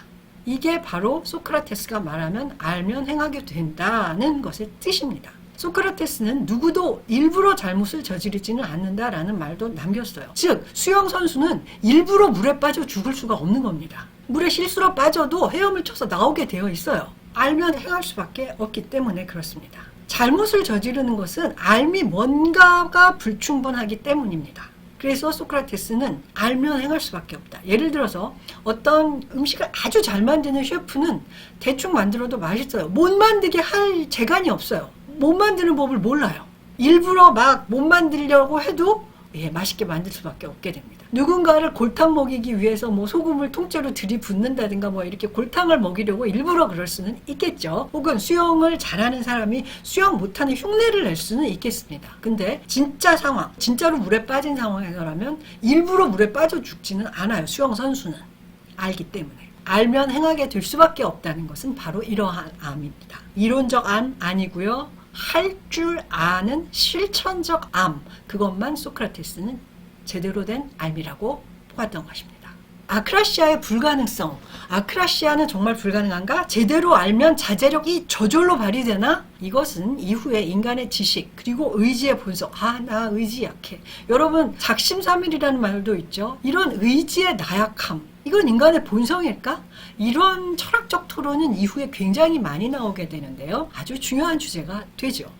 이게 바로 소크라테스가 말하면 알면 행하게 된다는 것의 뜻입니다. 소크라테스는 누구도 일부러 잘못을 저지르지는 않는다라는 말도 남겼어요. 즉, 수영 선수는 일부러 물에 빠져 죽을 수가 없는 겁니다. 물에 실수로 빠져도 헤엄을 쳐서 나오게 되어 있어요. 알면 행할 수밖에 없기 때문에 그렇습니다. 잘못을 저지르는 것은 알미 뭔가가 불충분하기 때문입니다. 그래서 소크라테스는 알면 행할 수밖에 없다. 예를 들어서 어떤 음식을 아주 잘 만드는 셰프는 대충 만들어도 맛있어요. 못 만들게 할 재간이 없어요. 못 만드는 법을 몰라요. 일부러 막 못 만들려고 해도 맛있게 만들 수밖에 없게 됩니다. 누군가를 골탕 먹이기 위해서 뭐 소금을 통째로 들이붓는다든가 뭐 이렇게 골탕을 먹이려고 일부러 그럴 수는 있겠죠. 혹은 수영을 잘하는 사람이 수영 못하는 흉내를 낼 수는 있겠습니다. 근데 진짜 상황, 진짜로 물에 빠진 상황에서라면 일부러 물에 빠져 죽지는 않아요. 수영 선수는 알기 때문에. 알면 행하게 될 수밖에 없다는 것은 바로 이러한 암입니다. 이론적 암 아니고요. 할 줄 아는 실천적 암, 그것만 소크라테스는 제대로 된 암이라고 보았던 것입니다. 아크라시아의 불가능성. 아크라시아는 정말 불가능한가? 제대로 알면 자제력이 저절로 발휘되나? 이것은 이후에 인간의 지식 그리고 의지의 본성. 나 의지 약해. 여러분, 작심삼일이라는 말도 있죠. 이런 의지의 나약함, 이건 인간의 본성일까? 이런 철학적 토론은 이후에 굉장히 많이 나오게 되는데요. 아주 중요한 주제가 되죠.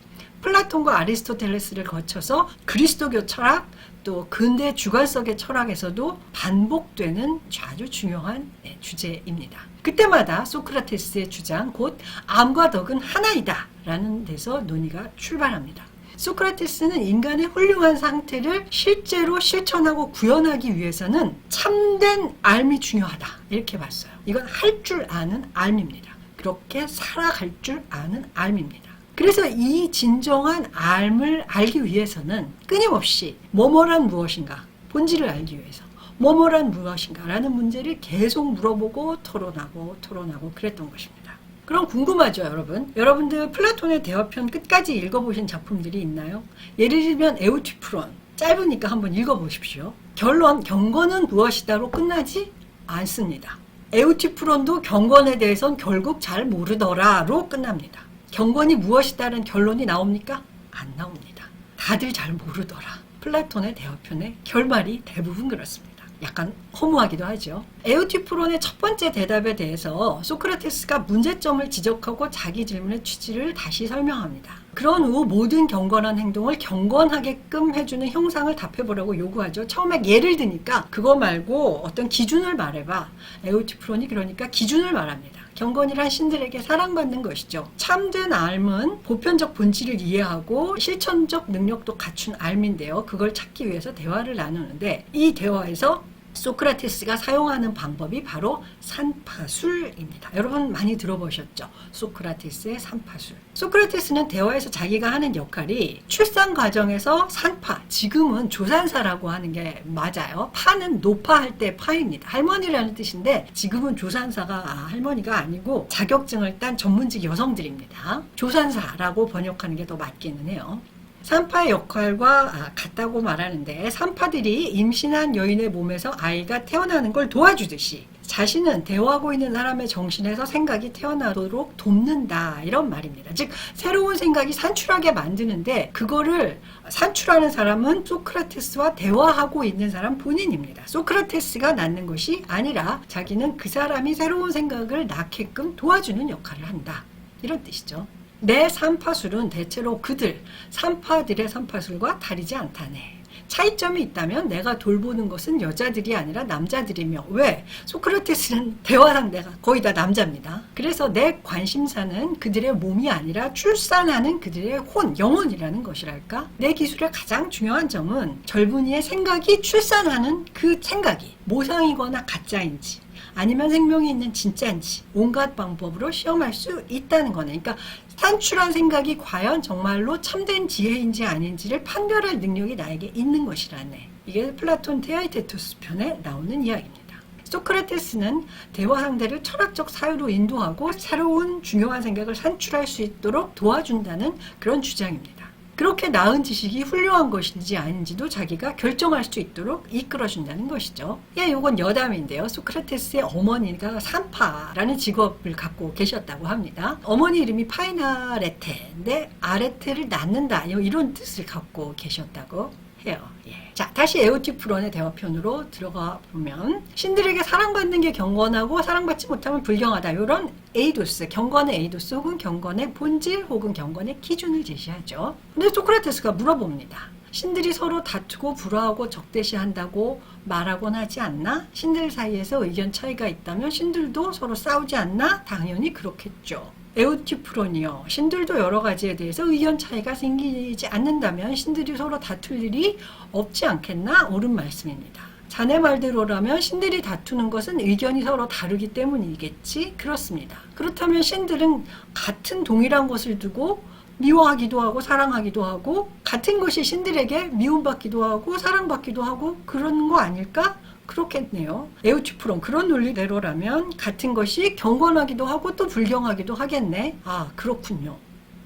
플라톤과 아리스토텔레스를 거쳐서 그리스도교 철학, 또 근대 주관석의 철학에서도 반복되는 아주 중요한 주제입니다. 그때마다 소크라테스의 주장, 곧 암과 덕은 하나이다 라는 데서 논의가 출발합니다. 소크라테스는 인간의 훌륭한 상태를 실제로 실천하고 구현하기 위해서는 참된 앓음이 중요하다 이렇게 봤어요. 이건 할 줄 아는 앓음입니다. 그렇게 살아갈 줄 아는 앓음입니다. 그래서 이 진정한 앓음을 알기 위해서는 끊임없이 뭐뭐란 무엇인가, 본질을 알기 위해서 뭐뭐란 무엇인가 라는 문제를 계속 물어보고 토론하고 그랬던 것입니다. 그럼 궁금하죠, 여러분? 여러분들 플라톤의 대화편 끝까지 읽어보신 작품들이 있나요? 예를 들면 에우티프론, 짧으니까 한번 읽어보십시오. 결론, 경건은 무엇이다로 끝나지 않습니다. 에우티프론도 경건에 대해선 결국 잘 모르더라로 끝납니다. 경건이 무엇이다는 결론이 나옵니까? 안 나옵니다. 다들 잘 모르더라. 플라톤의 대화편의 결말이 대부분 그렇습니다. 약간 허무하기도 하죠. 에우티프론의 첫 번째 대답에 대해서 소크라테스가 문제점을 지적하고 자기 질문의 취지를 다시 설명합니다. 그런 후 모든 경건한 행동을 경건하게끔 해주는 형상을 답해보라고 요구하죠. 처음에 예를 드니까 그거 말고 어떤 기준을 말해봐. 에우티프론이 그러니까 기준을 말합니다. 경건이란 신들에게 사랑받는 것이죠. 참된 앓음은 보편적 본질을 이해하고 실천적 능력도 갖춘 앓음인데요. 그걸 찾기 위해서 대화를 나누는데 이 대화에서 소크라테스가 사용하는 방법이 바로 산파술입니다. 여러분 많이 들어보셨죠? 소크라테스의 산파술. 소크라테스는 대화에서 자기가 하는 역할이 출산 과정에서 산파, 지금은 조산사라고 하는 게 맞아요. 파는 노파할 때 파입니다. 할머니라는 뜻인데 지금은 조산사가 할머니가 아니고 자격증을 딴 전문직 여성들입니다. 조산사라고 번역하는 게 더 맞기는 해요. 산파의 역할과 같다고 말하는데 산파들이 임신한 여인의 몸에서 아이가 태어나는 걸 도와주듯이 자신은 대화하고 있는 사람의 정신에서 생각이 태어나도록 돕는다, 이런 말입니다. 즉 새로운 생각이 산출하게 만드는데 그거를 산출하는 사람은 소크라테스와 대화하고 있는 사람 본인입니다. 소크라테스가 낳는 것이 아니라 자기는 그 사람이 새로운 생각을 낳게끔 도와주는 역할을 한다, 이런 뜻이죠. 내 삼파술은 대체로 그들, 삼파들의 삼파술과 다르지 않다네. 차이점이 있다면 내가 돌보는 것은 여자들이 아니라 남자들이며, 왜? 소크라테스는 대화 상대가 거의 다 남자입니다. 그래서 내 관심사는 그들의 몸이 아니라 출산하는 그들의 혼, 영혼이라는 것이랄까? 내 기술의 가장 중요한 점은 젊은이의 생각이 출산하는 그 생각이 모상이거나 가짜인지 아니면 생명이 있는 진짜인지 온갖 방법으로 시험할 수 있다는 거네. 그러니까 산출한 생각이 과연 정말로 참된 지혜인지 아닌지를 판별할 능력이 나에게 있는 것이라네. 이게 플라톤 테아이테토스 편에 나오는 이야기입니다. 소크라테스는 대화 상대를 철학적 사유로 인도하고 새로운 중요한 생각을 산출할 수 있도록 도와준다는 그런 주장입니다. 그렇게 낳은 지식이 훌륭한 것인지 아닌지도 자기가 결정할 수 있도록 이끌어준다는 것이죠. 예, 이건 여담인데요. 소크라테스의 어머니가 산파라는 직업을 갖고 계셨다고 합니다. 어머니 이름이 파이나레테인데 아레테를 낳는다, 이런 뜻을 갖고 계셨다고 해요. 예. 자, 다시 에우티프론의 대화편으로 들어가 보면 신들에게 사랑받는 게 경건하고 사랑받지 못하면 불경하다, 이런 에이도스, 경건의 에이도스 혹은 경건의 본질 혹은 경건의 기준을 제시하죠. 근데 소크라테스가 물어봅니다. 신들이 서로 다투고 불화하고 적대시한다고 말하곤 하지 않나? 신들 사이에서 의견 차이가 있다면 신들도 서로 싸우지 않나? 당연히 그렇겠죠. 에우티프론이요. 신들도 여러 가지에 대해서 의견 차이가 생기지 않는다면 신들이 서로 다툴 일이 없지 않겠나? 옳은 말씀입니다. 자네 말대로라면 신들이 다투는 것은 의견이 서로 다르기 때문이겠지? 그렇습니다. 그렇다면 신들은 같은 동일한 것을 두고 미워하기도 하고 사랑하기도 하고 같은 것이 신들에게 미움받기도 하고 사랑받기도 하고 그런 거 아닐까? 그렇겠네요. 에우티프론, 그런 논리대로라면 같은 것이 경건하기도 하고 또 불경하기도 하겠네. 아, 그렇군요.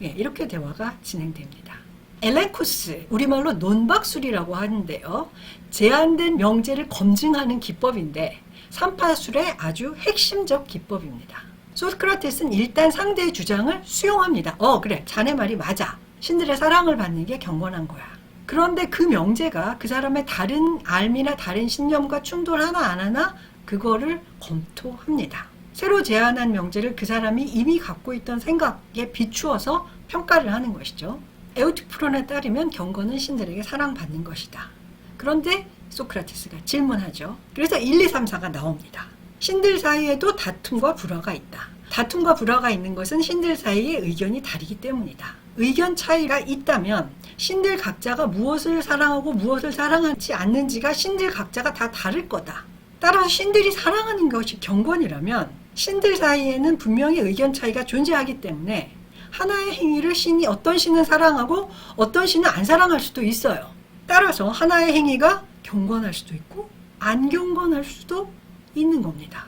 예, 이렇게 대화가 진행됩니다. 엘렌코스, 우리말로 논박술이라고 하는데요. 제한된 명제를 검증하는 기법인데 삼파술의 아주 핵심적 기법입니다. 소크라테스는 일단 상대의 주장을 수용합니다. 그래, 자네 말이 맞아. 신들의 사랑을 받는 게 경건한 거야. 그런데 그 명제가 그 사람의 다른 알미나 다른 신념과 충돌하나 안 하나 그거를 검토합니다. 새로 제안한 명제를 그 사람이 이미 갖고 있던 생각에 비추어서 평가를 하는 것이죠. 에우티프론에 따르면 경건은 신들에게 사랑받는 것이다. 그런데 소크라테스가 질문하죠. 그래서 1, 2, 3, 4가 나옵니다. 신들 사이에도 다툼과 불화가 있다. 다툼과 불화가 있는 것은 신들 사이의 의견이 다르기 때문이다. 의견 차이가 있다면 신들 각자가 무엇을 사랑하고 무엇을 사랑하지 않는지가 신들 각자가 다 다를 거다. 따라서 신들이 사랑하는 것이 경건이라면 신들 사이에는 분명히 의견 차이가 존재하기 때문에 하나의 행위를 어떤 신은 사랑하고 어떤 신은 안 사랑할 수도 있어요. 따라서 하나의 행위가 경건할 수도 있고 안 경건할 수도 있는 겁니다.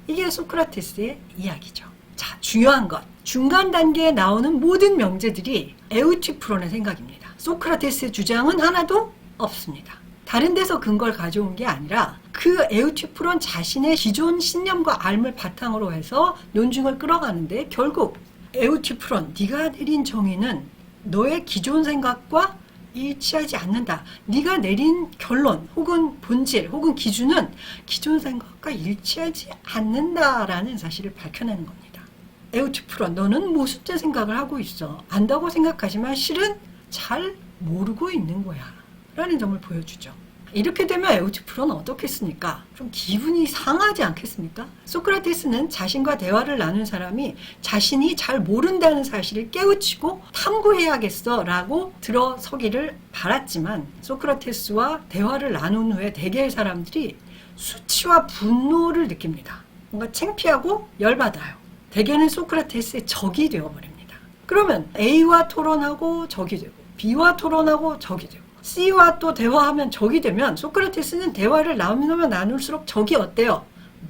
이게 소크라테스의 이야기죠. 자, 중요한 것. 중간 단계에 나오는 모든 명제들이 에우티프론의 생각입니다. 소크라테스의 주장은 하나도 없습니다. 다른 데서 근거를 가져온 게 아니라 그 에우티프론 자신의 기존 신념과 알을 바탕으로 해서 논증을 끌어가는데 결국 에우티프론, 네가 내린 정의는 너의 기존 생각과 일치하지 않는다. 네가 내린 결론 혹은 본질 혹은 기준은 기존 생각과 일치하지 않는다라는 사실을 밝혀내는 겁니다. 에우티프론, 너는 모순된 생각을 하고 있어. 안다고 생각하지만 실은 잘 모르고 있는 거야. 라는 점을 보여주죠. 이렇게 되면 에우티프론은 어떻겠습니까? 좀 기분이 상하지 않겠습니까? 소크라테스는 자신과 대화를 나눈 사람이 자신이 잘 모른다는 사실을 깨우치고 탐구해야겠어 라고 들어서기를 바랐지만 소크라테스와 대화를 나눈 후에 대개의 사람들이 수치와 분노를 느낍니다. 뭔가 창피하고 열받아요. 대개는 소크라테스의 적이 되어버립니다. 그러면 A와 토론하고 적이 되고 B와 토론하고 적이 되고 C와 또 대화하면 적이 되면 소크라테스는 대화를 나누면 나눌수록 적이 어때요?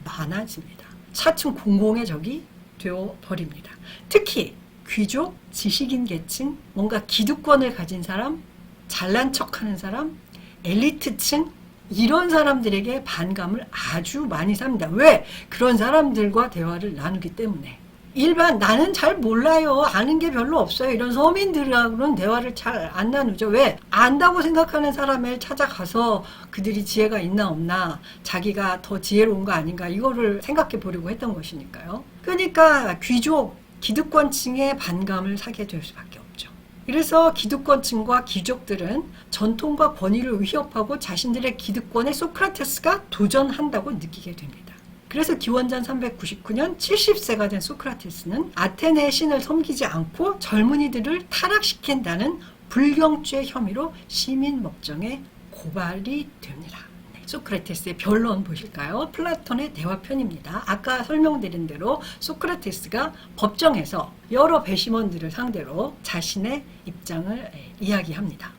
많아집니다. 차츰 공공의 적이 되어버립니다. 특히 귀족, 지식인 계층, 뭔가 기득권을 가진 사람, 잘난 척하는 사람, 엘리트층, 이런 사람들에게 반감을 아주 많이 삽니다. 왜? 그런 사람들과 대화를 나누기 때문에. 일반 나는 잘 몰라요. 아는 게 별로 없어요. 이런 서민들하고는 대화를 잘 안 나누죠. 왜? 안다고 생각하는 사람을 찾아가서 그들이 지혜가 있나 없나, 자기가 더 지혜로운 거 아닌가, 이거를 생각해 보려고 했던 것이니까요. 그러니까 귀족, 기득권층의 반감을 사게 될 수밖에 없죠. 그래서 기득권층과 귀족들은 전통과 권위를 위협하고 자신들의 기득권에 소크라테스가 도전한다고 느끼게 됩니다. 그래서 기원전 399년 70세가 된 소크라테스는 아테네의 신을 섬기지 않고 젊은이들을 타락시킨다는 불경죄 혐의로 시민법정에 고발이 됩니다. 소크라테스의 변론 보실까요? 플라톤의 대화편입니다. 아까 설명드린 대로 소크라테스가 법정에서 여러 배심원들을 상대로 자신의 입장을 이야기합니다.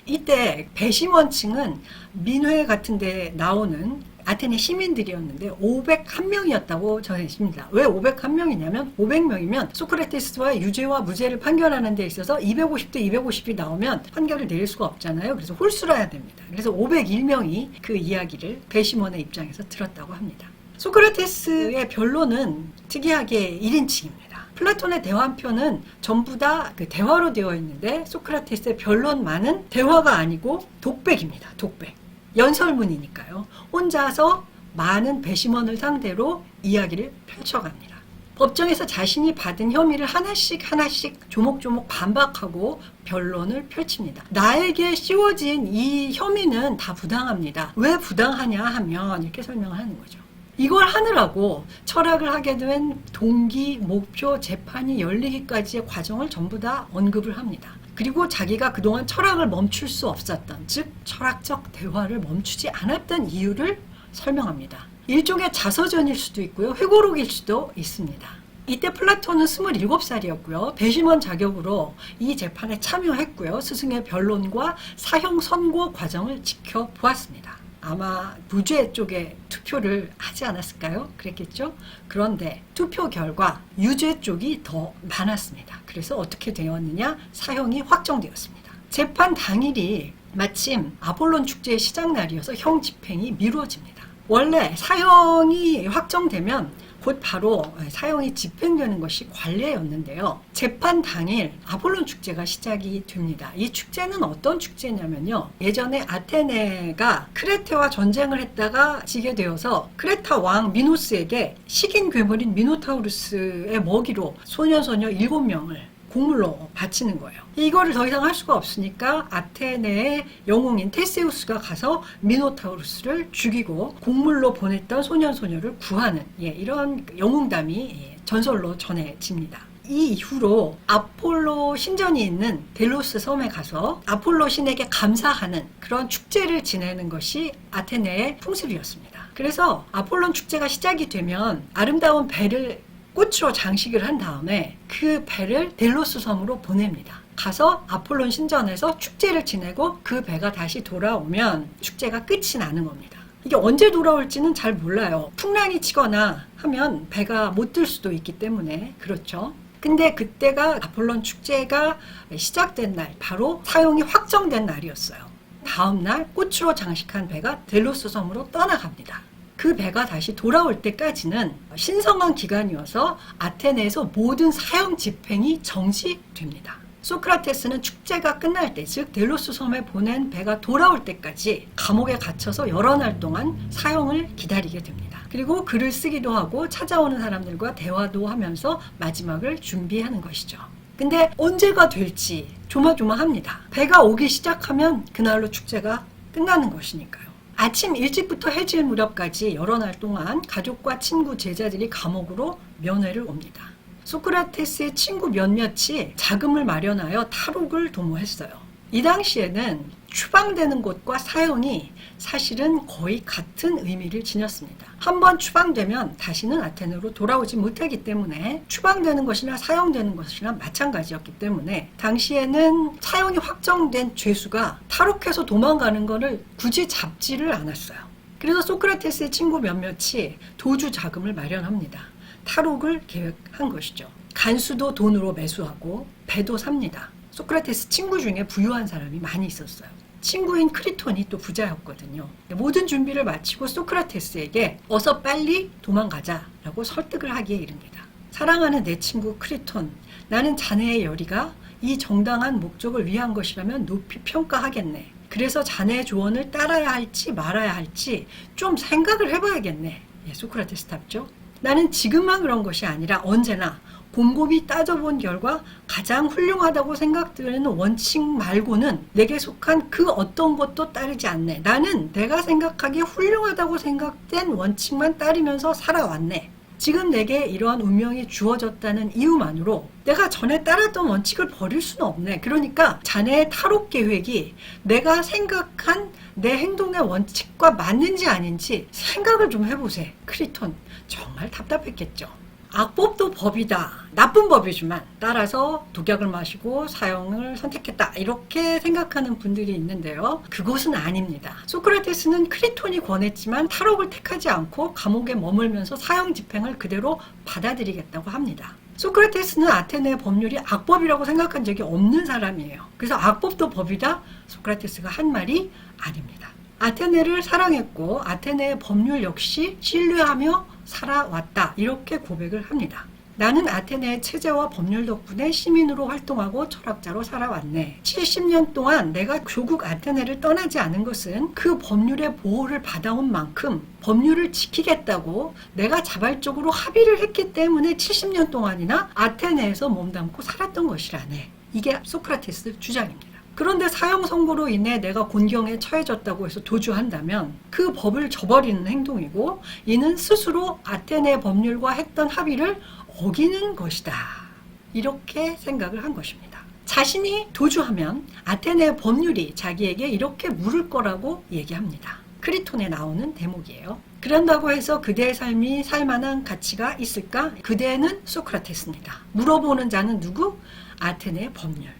이때 배심원층은 민회 같은 데 나오는 아테네 시민들이었는데 501명이었다고 전해집니다. 왜 501명이냐면 500명이면 소크라테스와 유죄와 무죄를 판결하는 데 있어서 250대 250이 나오면 판결을 내릴 수가 없잖아요. 그래서 홀수라야 됩니다. 그래서 501명이 그 이야기를 배심원의 입장에서 들었다고 합니다. 소크라테스의 변론은 특이하게 1인칭입니다. 플라톤의 대화편은 전부 다 그 대화로 되어 있는데 소크라테스의 변론만은 대화가 아니고 독백입니다. 독백. 연설문이니까요. 혼자서 많은 배심원을 상대로 이야기를 펼쳐갑니다. 법정에서 자신이 받은 혐의를 하나씩 조목조목 반박하고 변론을 펼칩니다. 나에게 씌워진 이 혐의는 다 부당합니다. 왜 부당하냐 하면 이렇게 설명을 하는 거죠. 이걸 하느라고 철학을 하게 된 동기, 목표, 재판이 열리기까지의 과정을 전부 다 언급을 합니다. 그리고 자기가 그동안 철학을 멈출 수 없었던, 즉 철학적 대화를 멈추지 않았던 이유를 설명합니다. 일종의 자서전일 수도 있고요. 회고록일 수도 있습니다. 이때 플라톤은 27살이었고요. 배심원 자격으로 이 재판에 참여했고요. 스승의 변론과 사형 선고 과정을 지켜보았습니다. 아마 무죄 쪽에 투표를 하지 않았을까요? 그랬겠죠? 그런데 투표 결과 유죄 쪽이 더 많았습니다. 그래서 어떻게 되었느냐? 사형이 확정되었습니다. 재판 당일이 마침 아폴론 축제의 시작 날이어서 형 집행이 미루어집니다. 원래 사형이 확정되면 곧 바로 사형이 집행되는 것이 관례였는데요. 재판 당일 아폴론 축제가 시작이 됩니다. 이 축제는 어떤 축제냐면요. 예전에 아테네가 크레테와 전쟁을 했다가 지게 되어서 크레타 왕 미노스에게 식인 괴물인 미노타우루스의 먹이로 소년소녀 7명을 곡물로 바치는 거예요. 이거를 더 이상 할 수가 없으니까 아테네의 영웅인 테세우스가 가서 미노타우루스를 죽이고 곡물로 보냈던 소년소녀를 구하는 이런 영웅담이 전설로 전해집니다. 이 이후로 아폴로 신전이 있는 델로스 섬에 가서 아폴로 신에게 감사하는 그런 축제를 지내는 것이 아테네의 풍습이었습니다. 그래서 아폴론 축제가 시작이 되면 아름다운 배를 꽃으로 장식을 한 다음에 그 배를 델로스 섬으로 보냅니다. 가서 아폴론 신전에서 축제를 지내고 그 배가 다시 돌아오면 축제가 끝이 나는 겁니다. 이게 언제 돌아올지는 잘 몰라요. 풍랑이 치거나 하면 배가 못 들 수도 있기 때문에 그렇죠. 근데 그때가 아폴론 축제가 시작된 날, 바로 사용이 확정된 날이었어요. 다음 날 꽃으로 장식한 배가 델로스 섬으로 떠나갑니다. 그 배가 다시 돌아올 때까지는 신성한 기간이어서 아테네에서 모든 사형 집행이 정지됩니다. 소크라테스는 축제가 끝날 때, 즉 델로스 섬에 보낸 배가 돌아올 때까지 감옥에 갇혀서 여러 날 동안 사형을 기다리게 됩니다. 그리고 글을 쓰기도 하고 찾아오는 사람들과 대화도 하면서 마지막을 준비하는 것이죠. 근데 언제가 될지 조마조마합니다. 배가 오기 시작하면 그날로 축제가 끝나는 것이니까요. 아침 일찍부터 해질 무렵까지 여러 날 동안 가족과 친구, 제자들이 감옥으로 면회를 옵니다. 소크라테스의 친구 몇몇이 자금을 마련하여 탈옥을 도모했어요. 이 당시에는 추방되는 것과 사형이 사실은 거의 같은 의미를 지녔습니다. 한번 추방되면 다시는 아테네로 돌아오지 못하기 때문에 추방되는 것이나 사형되는 것이나 마찬가지였기 때문에 당시에는 사형이 확정된 죄수가 탈옥해서 도망가는 것을 굳이 잡지를 않았어요. 그래서 소크라테스의 친구 몇몇이 도주 자금을 마련합니다. 탈옥을 계획한 것이죠. 간수도 돈으로 매수하고 배도 삽니다. 소크라테스 친구 중에 부유한 사람이 많이 있었어요. 친구인 크리톤이 또 부자였거든요. 모든 준비를 마치고 소크라테스에게 어서 빨리 도망가자라고 설득을 하기에 이릅니다. 사랑하는 내 친구 크리톤, 나는 자네의 열의가 이 정당한 목적을 위한 것이라면 높이 평가하겠네. 그래서 자네의 조언을 따라야 할지 말아야 할지 좀 생각을 해봐야겠네. 소크라테스 답죠. 나는 지금만 그런 것이 아니라 언제나 곰곰이 따져본 결과 가장 훌륭하다고 생각되는 원칙 말고는 내게 속한 그 어떤 것도 따르지 않네. 나는 내가 생각하기에 훌륭하다고 생각된 원칙만 따르면서 살아왔네. 지금 내게 이러한 운명이 주어졌다는 이유만으로 내가 전에 따랐던 원칙을 버릴 수는 없네. 그러니까 자네의 탈옥 계획이 내가 생각한 내 행동의 원칙과 맞는지 아닌지 생각을 좀 해보세요. 크리톤 정말 답답했겠죠. 악법도 법이다. 나쁜 법이지만 따라서 독약을 마시고 사형을 선택했다. 이렇게 생각하는 분들이 있는데요. 그것은 아닙니다. 소크라테스는 크리톤이 권했지만 탈옥을 택하지 않고 감옥에 머물면서 사형 집행을 그대로 받아들이겠다고 합니다. 소크라테스는 아테네의 법률이 악법이라고 생각한 적이 없는 사람이에요. 그래서 악법도 법이다. 소크라테스가 한 말이 아닙니다. 아테네를 사랑했고 아테네의 법률 역시 신뢰하며 살아왔다. 이렇게 고백을 합니다. 나는 아테네의 체제와 법률 덕분에 시민으로 활동하고 철학자로 살아왔네. 70년 동안 내가 조국 아테네를 떠나지 않은 것은 그 법률의 보호를 받아온 만큼 법률을 지키겠다고 내가 자발적으로 합의를 했기 때문에 70년 동안이나 아테네에서 몸담고 살았던 것이라네. 이게 소크라테스 주장입니다. 그런데 사형 선고로 인해 내가 곤경에 처해졌다고 해서 도주한다면 그 법을 저버리는 행동이고 이는 스스로 아테네 법률과 했던 합의를 어기는 것이다. 이렇게 생각을 한 것입니다. 자신이 도주하면 아테네 법률이 자기에게 이렇게 물을 거라고 얘기합니다. 크리톤에 나오는 대목이에요. 그런다고 해서 그대의 삶이 살만한 가치가 있을까? 그대는 소크라테스입니다. 물어보는 자는 누구? 아테네의 법률.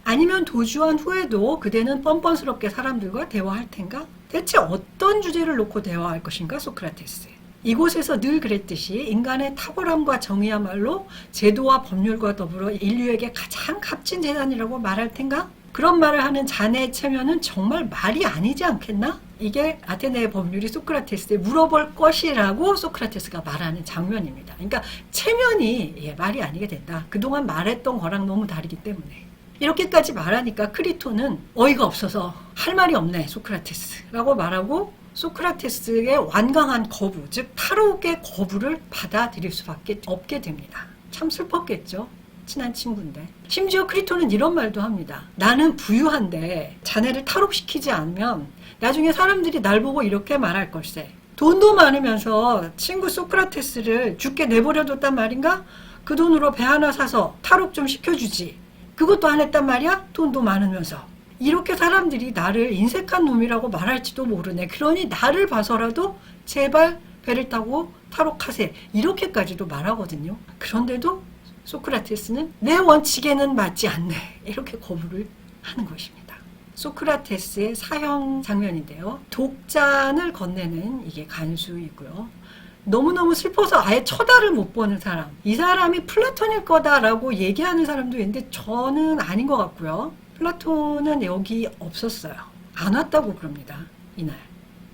아니면 도주한 후에도 그대는 뻔뻔스럽게 사람들과 대화할 텐가? 대체 어떤 주제를 놓고 대화할 것인가? 소크라테스. 이곳에서 늘 그랬듯이 인간의 탁월함과 정의야말로 제도와 법률과 더불어 인류에게 가장 값진 재산이라고 말할 텐가? 그런 말을 하는 자네의 체면은 정말 말이 아니지 않겠나? 이게 아테네의 법률이 소크라테스에 물어볼 것이라고 소크라테스가 말하는 장면입니다. 그러니까 체면이 말이 아니게 된다. 그동안 말했던 거랑 너무 다르기 때문에. 이렇게까지 말하니까 크리톤은 어이가 없어서 할 말이 없네 소크라테스라고 말하고 소크라테스의 완강한 거부, 즉 탈옥의 거부를 받아들일 수밖에 없게 됩니다. 참 슬펐겠죠. 친한 친구인데. 심지어 크리톤은 이런 말도 합니다. 나는 부유한데 자네를 탈옥시키지 않으면 나중에 사람들이 날 보고 이렇게 말할 걸세. 돈도 많으면서 친구 소크라테스를 죽게 내버려뒀단 말인가? 그 돈으로 배 하나 사서 탈옥 좀 시켜주지. 그것도 안 했단 말이야? 돈도 많으면서. 이렇게 사람들이 나를 인색한 놈이라고 말할지도 모르네. 그러니 나를 봐서라도 제발 배를 타고 탈옥하세. 이렇게까지도 말하거든요. 그런데도 소크라테스는 내 원칙에는 맞지 않네. 이렇게 거부를 하는 것입니다. 소크라테스의 사형 장면인데요. 독잔을 건네는 이게 간수이고요. 너무너무 슬퍼서 아예 쳐다를 못 보는 사람. 이 사람이 플라톤일 거다라고 얘기하는 사람도 있는데 저는 아닌 것 같고요. 플라톤은 여기 없었어요. 안 왔다고 그럽니다. 이날.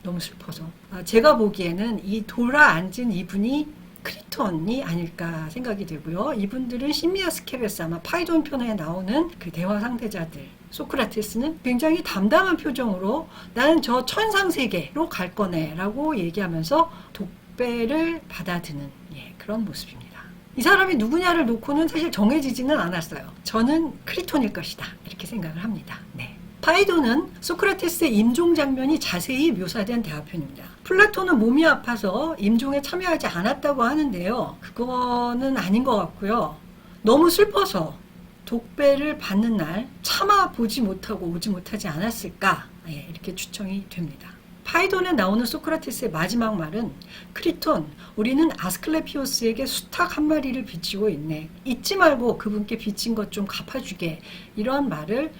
너무 슬퍼서. 제가 보기에는 이 돌아 앉은 이분이 크리톤이 아닐까 생각이 들고요. 이분들은 심미아 스케베스 아마 파이돈 편에 나오는 그 대화 상대자들. 소크라테스는 굉장히 담담한 표정으로 나는 저 천상세계로 갈 거네 라고 얘기하면서 독배를 받아드는 그런 모습입니다. 이 사람이 누구냐를 놓고는 사실 정해지지는 않았어요. 저는 크리톤일 것이다 이렇게 생각을 합니다. 네. 파이돈은 소크라테스의 임종 장면이 자세히 묘사된 대화편입니다. 플라톤은 몸이 아파서 임종에 참여하지 않았다고 하는데요. 그거는 아닌 것 같고요. 너무 슬퍼서 독배를 받는 날 참아보지 못하고 오지 못하지 않았을까 이렇게 추정이 됩니다. 파이돈에 나오는 소크라테스의 마지막 말은 크리톤, 우리는 아스클레피오스에게 수탉 한 마리를 빚지고 있네. 잊지 말고 그분께 빚진 것 좀 갚아주게. 이런 말을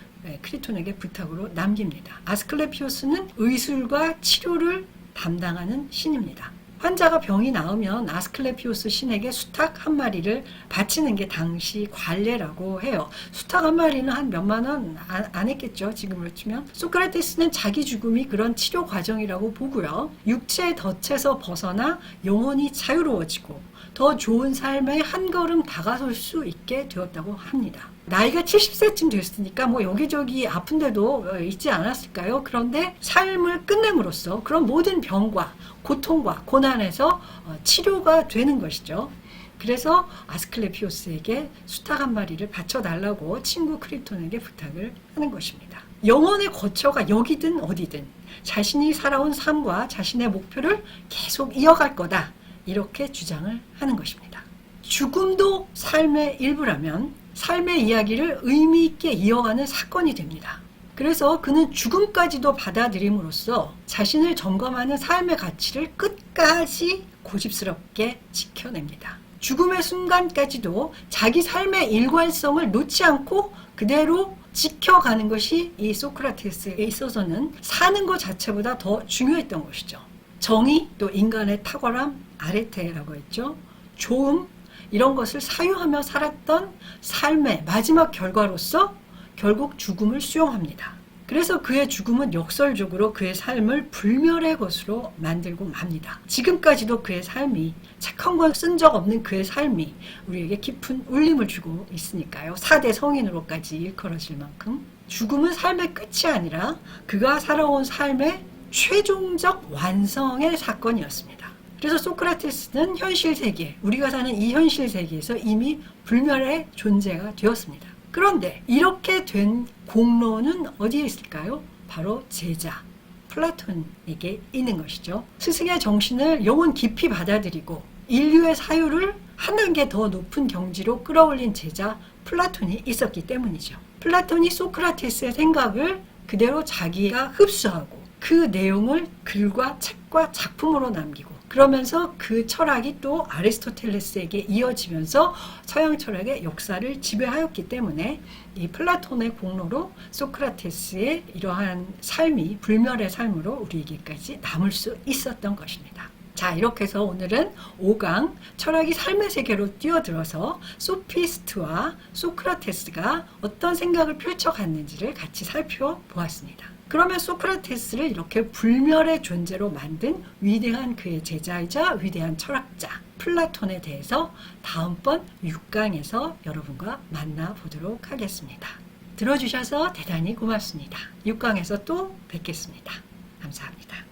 크리톤에게 부탁으로 남깁니다. 아스클레피오스는 의술과 치료를 담당하는 신입니다. 환자가 병이 나으면 아스클레피오스 신에게 수탉 한 마리를 바치는 게 당시 관례라고 해요. 수탉 한 마리는 한 몇만 원 안 했겠죠. 지금으로 치면. 소크라테스는 자기 죽음이 그런 치료 과정이라고 보고요. 육체의 덫에서 벗어나 영혼이 자유로워지고 더 좋은 삶에 한 걸음 다가설 수 있게 되었다고 합니다. 나이가 70세쯤 됐으니까 뭐 여기저기 아픈 데도 있지 않았을까요? 그런데 삶을 끝냄으로써 그런 모든 병과 고통과 고난에서 치료가 되는 것이죠. 그래서 아스클레피오스에게 수탉 한 마리를 바쳐달라고 친구 크리톤에게 부탁을 하는 것입니다. 영혼의 거처가 여기든 어디든 자신이 살아온 삶과 자신의 목표를 계속 이어갈 거다. 이렇게 주장을 하는 것입니다. 죽음도 삶의 일부라면 삶의 이야기를 의미 있게 이어가는 사건이 됩니다. 그래서 그는 죽음까지도 받아들임으로써 자신을 점검하는 삶의 가치를 끝까지 고집스럽게 지켜냅니다. 죽음의 순간까지도 자기 삶의 일관성을 놓지 않고 그대로 지켜가는 것이 이 소크라테스에 있어서는 사는 것 자체보다 더 중요했던 것이죠. 정의, 또 인간의 탁월함, 아레테라고 했죠. 조음, 이런 것을 사유하며 살았던 삶의 마지막 결과로서 결국 죽음을 수용합니다. 그래서 그의 죽음은 역설적으로 그의 삶을 불멸의 것으로 만들고 맙니다. 지금까지도 그의 삶이, 착한 건 쓴 적 없는 그의 삶이 우리에게 깊은 울림을 주고 있으니까요. 4대 성인으로까지 일컬어질 만큼 죽음은 삶의 끝이 아니라 그가 살아온 삶의 최종적 완성의 사건이었습니다. 그래서 소크라테스는 현실 세계, 우리가 사는 이 현실 세계에서 이미 불멸의 존재가 되었습니다. 그런데 이렇게 된 공로는 어디에 있을까요? 바로 제자 플라톤에게 있는 것이죠. 스승의 정신을 영혼 깊이 받아들이고 인류의 사유를 한 단계 더 높은 경지로 끌어올린 제자 플라톤이 있었기 때문이죠. 플라톤이 소크라테스의 생각을 그대로 자기가 흡수하고 그 내용을 글과 책과 작품으로 남기고 그러면서 그 철학이 또 아리스토텔레스에게 이어지면서 서양 철학의 역사를 지배하였기 때문에 이 플라톤의 공로로 소크라테스의 이러한 삶이 불멸의 삶으로 우리에게까지 남을 수 있었던 것입니다. 자, 이렇게 해서 오늘은 5강 철학이 삶의 세계로 뛰어들어서 소피스트와 소크라테스가 어떤 생각을 펼쳐갔는지를 같이 살펴보았습니다. 그러면 소크라테스를 이렇게 불멸의 존재로 만든 위대한 그의 제자이자 위대한 철학자 플라톤에 대해서 다음번 6강에서 여러분과 만나보도록 하겠습니다. 들어주셔서 대단히 고맙습니다. 6강에서 또 뵙겠습니다. 감사합니다.